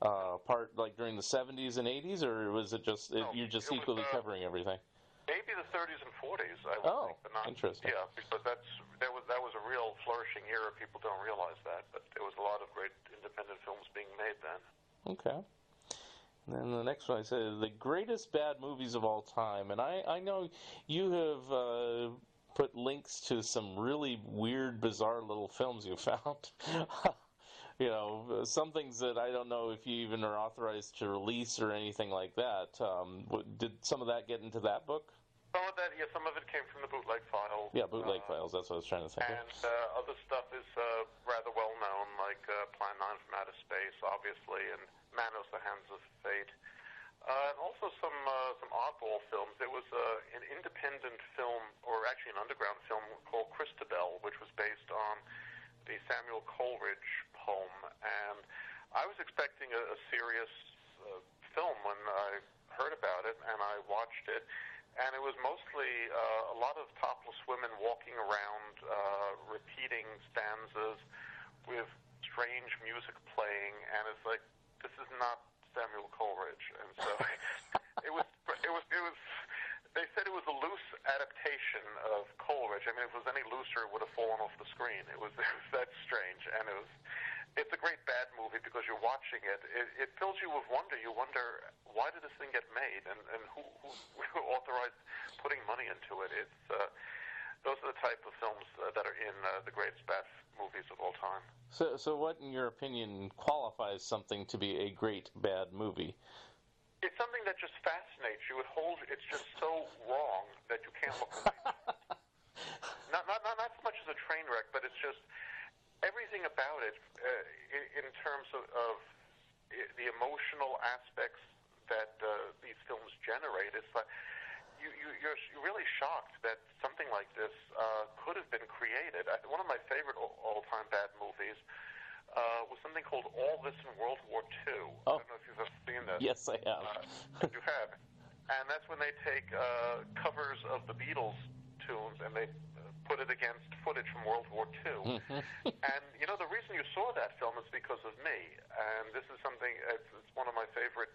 part like during the 70s and 80s, or was it just you're just equally covering everything? Maybe the 30s and 40s, I would think. But not, interesting. Yeah, because that was a real flourishing era. People don't realize that, but there was a lot of great independent films being made then. Okay. And then the next one I said, the greatest bad movies of all time. And I know you have put links to some really weird, bizarre little films you found. You know, some things that I don't know if you even are authorized to release or anything like that. Did some of that get into that book? Some of that, yeah, some of it came from the Bootleg Files. Yeah, Bootleg Files, that's what I was trying to think of. And other stuff is rather well known, like Plan 9 from Outer Space, obviously, and Manos, The Hands of Fate. And also some oddball films. There was an independent film, or actually an underground film, called Christabel, which was based on the Samuel Coleridge poem. And I was expecting a serious film when I heard about it, and I watched it. And it was mostly a lot of topless women walking around, repeating stanzas with strange music playing, and it's like, this is not Samuel Coleridge. And so it was. They said it was a loose adaptation of Coleridge. I mean, if it was any looser, it would have fallen off the screen. It was that strange, and it's a great bad movie because you're watching it. It fills you with wonder. You wonder, why did this thing get made, and who authorized putting money into it? Those are the type of films that are in the greatest bad movies of all time. So what, in your opinion, qualifies something to be a great bad movie? It's something that just fascinates you. It's just so wrong that you can't look away. Not so much as a train wreck, but it's just everything about it in terms of the emotional aspects that these films generate. It's like you're really shocked that something like this could have been created. One of my favorite all-time bad movies was something called All This in World War II. Oh. I don't know if you've ever seen this. Yes, I have. You have. And that's when they take covers of the Beatles tunes and they put it against footage from World War II. And, the reason you saw that film is because of me. And this is something, it's one of my favorite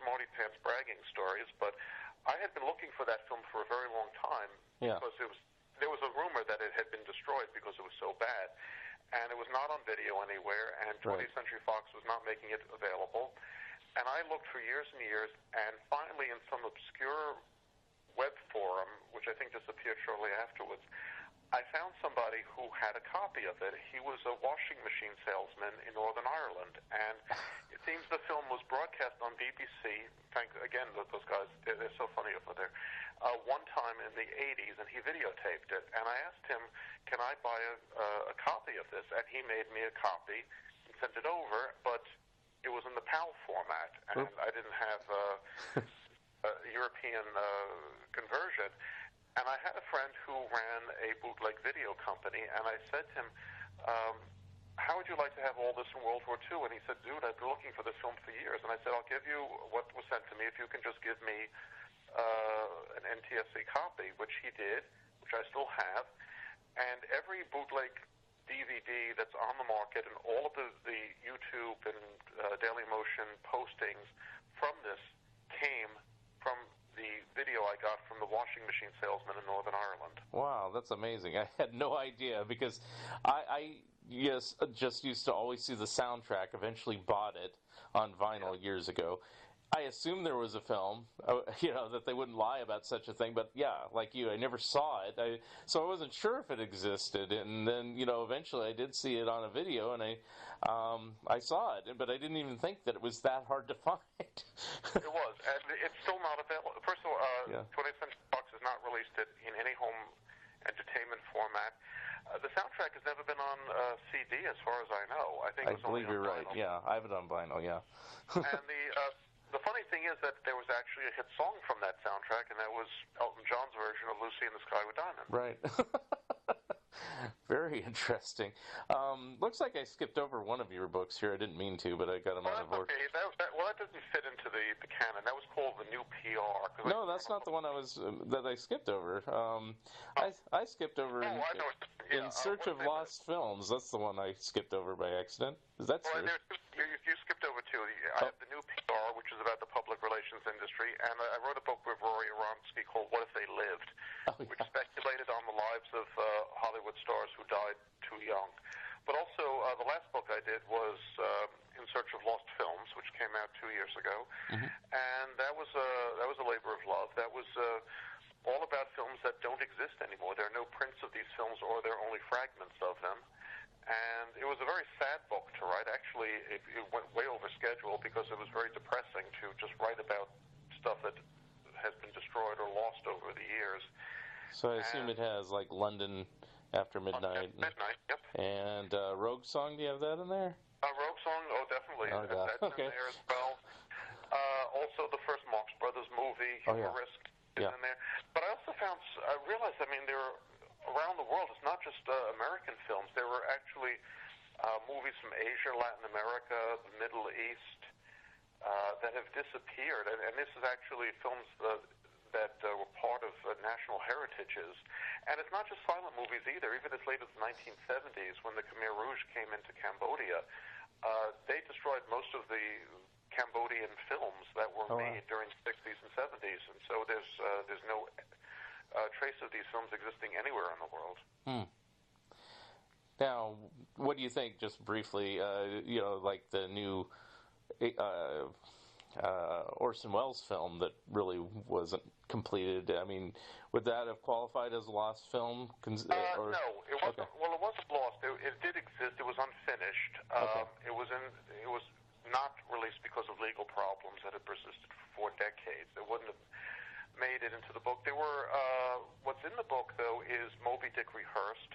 smarty pants bragging stories, but I had been looking for that film for a very long time because there was a rumor that it had been destroyed because it was so bad. And it was not on video anywhere, and 20th Century Fox was not making it available. And I looked for years and years, and finally in some obscure web forum, which I think disappeared shortly afterwards, I found somebody who had a copy of it. He was a washing machine salesman in Northern Ireland, and it seems the film was broadcast on BBC. Again, those guys, they're so funny over there. One time in the 80s, and he videotaped it. And I asked him, can I buy a copy of this? And he made me a copy and sent it over, but it was in the PAL format, and I didn't have European conversion. And I had a friend who ran a bootleg video company, and I said to him, how would you like to have All This in World War II? And he said, dude, I've been looking for this film for years. And I said, I'll give you what was sent to me if you can just give me an NTSC copy, which he did, which I still have. And every bootleg DVD that's on the market and all of the YouTube and Daily Motion postings from this came from the video I got from the washing machine salesman in Northern Ireland. Wow, that's amazing. I had no idea because I just used to always see the soundtrack, eventually bought it on vinyl years ago. I assumed there was a film, that they wouldn't lie about such a thing. But yeah, like you, I never saw it, so I wasn't sure if it existed. And then, eventually I did see it on a video, and I saw it, but I didn't even think that it was that hard to find. It was, and it's still not available. First of all, 20th Century Fox has not released it in any home entertainment format. The soundtrack has never been on CD, as far as I know. I think it was believe only you're on right. vinyl. Yeah, I have it on vinyl. Yeah. And the funny thing is that there was actually a hit song from that soundtrack, and that was Elton John's version of Lucy in the Sky with Diamonds. Right. Very interesting. Looks like I skipped over one of your books here. I didn't mean to, but I got them out of order. Okay. That doesn't fit into the canon. That was called The New PR. No, that's not the one that I skipped over. I skipped over In Search of Lost Films. That's the one I skipped over by accident. Is that true? You skipped over two. I have The New PR, which is about the public relations industry, and I wrote a book with Rory Aronsky called What If They Lived, which speculated on the lives of Hollywood stars who died too young. But also, the last book I did was In Search of Lost Films, which came out 2 years ago, and that was a labor of love. That was all about films that don't exist anymore. There are no prints of these films, or there are only fragments of them. And it was a very sad book to write. Actually, it went way over schedule because it was very depressing to just write about stuff that has been destroyed or lost over the years. So I assume it has, like, London After Midnight. Midnight, yep. And Rogue Song, do you have that in there? Rogue Song, definitely. Oh, That's in there as well. Also, the first Marx Brothers movie, Humor Risk, is in there. But I also realized, there are, around the world, it's not just American films. There were actually movies from Asia, Latin America, the Middle East that have disappeared. And this is actually films that were part of national heritages. And it's not just silent movies either. Even as late as the 1970s, when the Khmer Rouge came into Cambodia, they destroyed most of the Cambodian films that were made during the 60s and 70s. And so there's no trace of these films existing anywhere in the world. Now, what do you think, just briefly, like the new Orson Welles film that really wasn't completed? Would that have qualified as a lost film? No, it wasn't. Okay. Well, it wasn't lost. It did exist. It was unfinished. It was not released because of legal problems that had persisted for 4 decades. It wouldn't have made it into the book. There were what's in the book, though, is Moby Dick Rehearsed,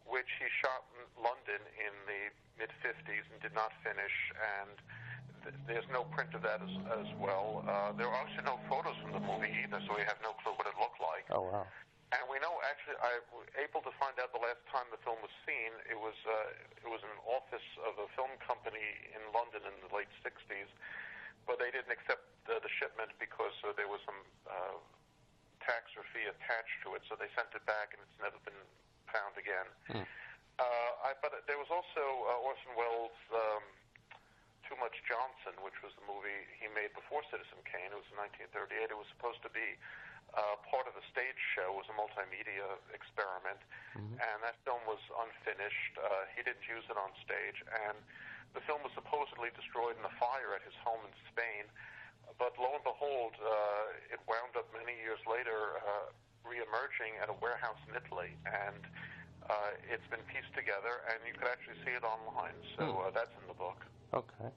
which he shot in London in the mid-50s and did not finish. And there's no print of that as well. There are actually no photos from the movie either, so we have no clue what it looked like. Oh, wow. And we know, actually, I was able to find out the last time the film was seen. It was an office of a film company in London in the late 60s, but they didn't accept the shipment because there was some tax or fee attached to it, so they sent it back, and it's never been found again. But there was also Orson Welles' Too Much Johnson, which was the movie he made before Citizen Kane. It was in 1938. It was supposed to be part of a stage show. It was a multimedia experiment, and that film was unfinished. He didn't use it on stage, and the film was supposedly destroyed in a fire at his home in Spain. But lo and behold, it wound up many years later re-emerging at a warehouse in Italy, and it's been pieced together, and you could actually see it online. So that's in the book. Okay.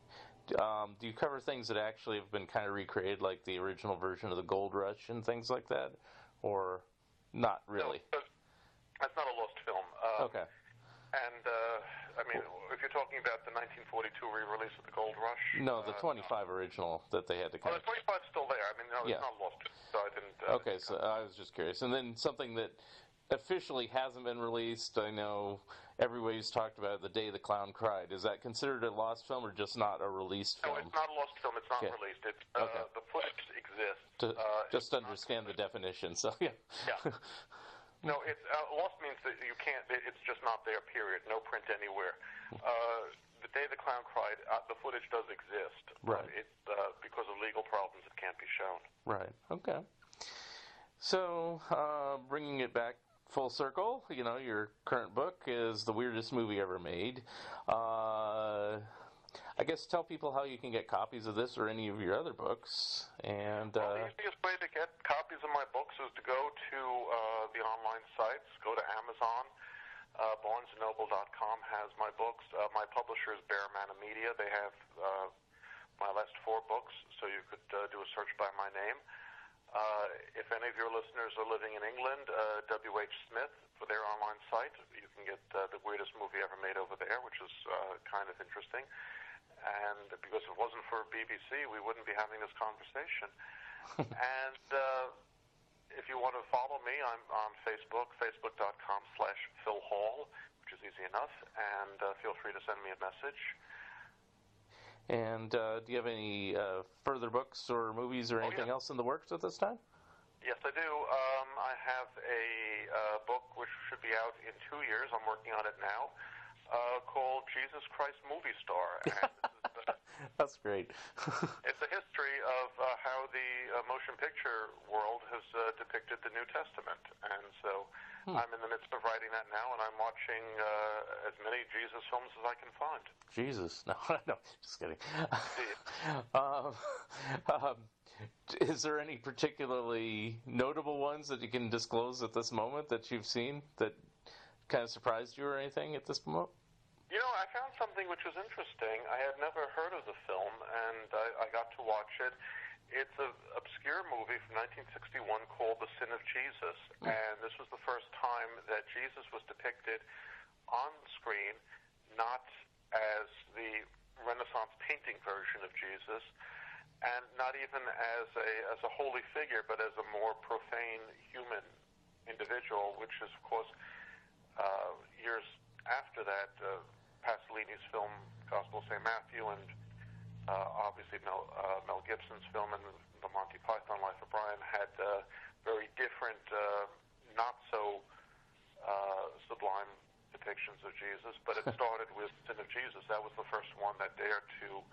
Do you cover things that actually have been kind of recreated, like the original version of the Gold Rush and things like that, or not really? No, that's not a lost film. Okay. And, I mean, if you're talking about the 1942 re-release of the Gold Rush... No, the 25 original that they had to kind of... the 25's still there. I mean, no, it's not lost, so I didn't... okay, so I was just curious. And then something that officially hasn't been released, I know everybody's talked about The Day the Clown Cried. Is that considered a lost film or just not a released film? No, it's not a lost film. It's not released. It's, the footage exists. Just understand the definition, so yeah. Yeah. No, it's lost means that you can't. It's just not there. Period. No print anywhere. The Day the Clown Cried. The footage does exist. Right. It's because of legal problems, it can't be shown. Right. Okay. So, bringing it back full circle, you know, your current book is The Weirdest Movie Ever Made. I guess tell people how you can get copies of this or any of your other books. And well, the easiest way to get copies of my books is to go to the online sites, go to Amazon. BarnesandNoble.com has my books. My publisher is Bear Manor Media. They have my last 4 books, so you could do a search by my name. If any of your listeners are living in England, W.H. Smith, for their online site, you can get The Weirdest Movie Ever Made over there, which is kind of interesting. And because if it wasn't for BBC, we wouldn't be having this conversation. And if you want to follow me, I'm on Facebook, facebook.com/Phil Hall, which is easy enough, and feel free to send me a message. And do you have any further books or movies or anything else in the works at this time? Yes, I do. I have a book which should be out in 2 years. I'm working on it now, called Jesus Christ Movie Star. And that's great. It's a history of how the motion picture world has depicted the New Testament. And so I'm in the midst of writing that now, and I'm watching as many Jesus films as I can find. Jesus. No, just kidding. Is there any particularly notable ones that you can disclose at this moment that you've seen that kind of surprised you or anything at this moment? You know, I found something which was interesting. I had never heard of the film, and I got to watch it. It's an obscure movie from 1961 called The Sin of Jesus, and this was the first time that Jesus was depicted on screen, not as the Renaissance painting version of Jesus, and not even as a holy figure, but as a more profane human individual, which is, of course, years after that, Pasolini's film Gospel of St. Matthew, and obviously Mel Gibson's film and the Monty Python Life of Brian had very different, not so sublime depictions of Jesus, but it started with Sin of Jesus. That was the first one that dared to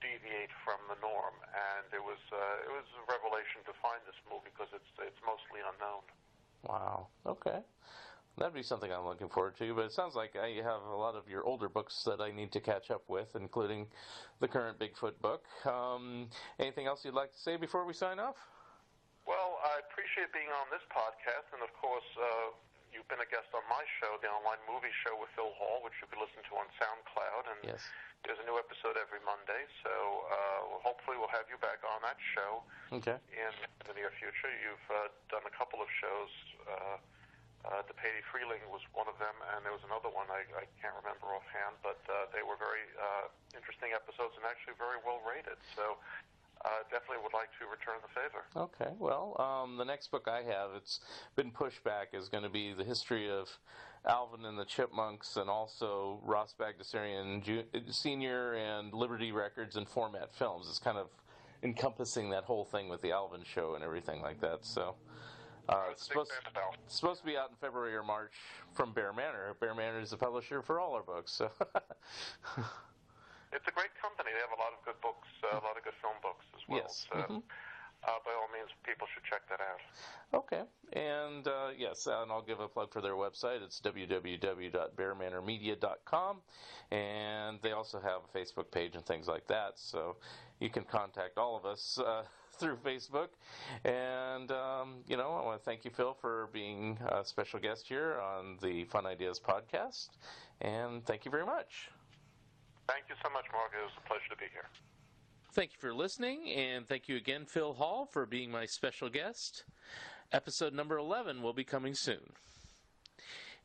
deviate from the norm, and it was a revelation to find this movie because it's mostly unknown. Wow. Okay. That'd be something I'm looking forward to, but it sounds like I have a lot of your older books that I need to catch up with, including the current Bigfoot book. Anything else you'd like to say before we sign off? Well, I appreciate being on this podcast, and of course, you've been a guest on my show, the online movie show with Phil Hall, which you can listen to on SoundCloud, and there's a new episode every Monday, so hopefully we'll have you back on that show in the near future. You've done a couple of shows DePatie Freeling was one of them, and there was another one I can't remember offhand, but they were very interesting episodes and actually very well rated. So definitely would like to return the favor. Okay, well, the next book I have, it's been pushed back, is going to be the history of Alvin and the Chipmunks, and also Ross Bagdasarian Sr. and Liberty Records and Format Films. It's kind of encompassing that whole thing with the Alvin show and everything like that. So it's supposed to be out in February or March from Bear Manor. Bear Manor is the publisher for all our books. So it's a great company. They have a lot of good books, a lot of good film books as well. Yes. So, by all means, people should check that out. Okay. And yes, and I'll give a plug for their website. It's www.bearmanormedia.com. And they also have a Facebook page and things like that. So you can contact all of us through Facebook. And, I want to thank you, Phil, for being a special guest here on the Fun Ideas podcast. And thank you very much. Thank you so much, Mark. It was a pleasure to be here. Thank you for listening, and thank you again, Phil Hall, for being my special guest. Episode number 11 will be coming soon.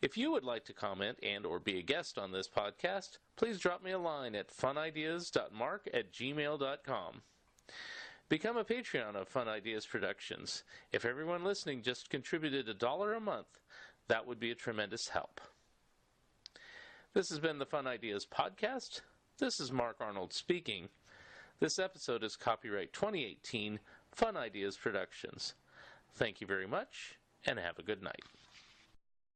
If you would like to comment and or be a guest on this podcast, please drop me a line at funideas.mark@gmail.com. Become a Patreon of Fun Ideas Productions. If everyone listening just contributed $1 a month, that would be a tremendous help. This has been the Fun Ideas Podcast. This is Mark Arnold speaking. This episode is copyright 2018 Fun Ideas Productions. Thank you very much, and have a good night.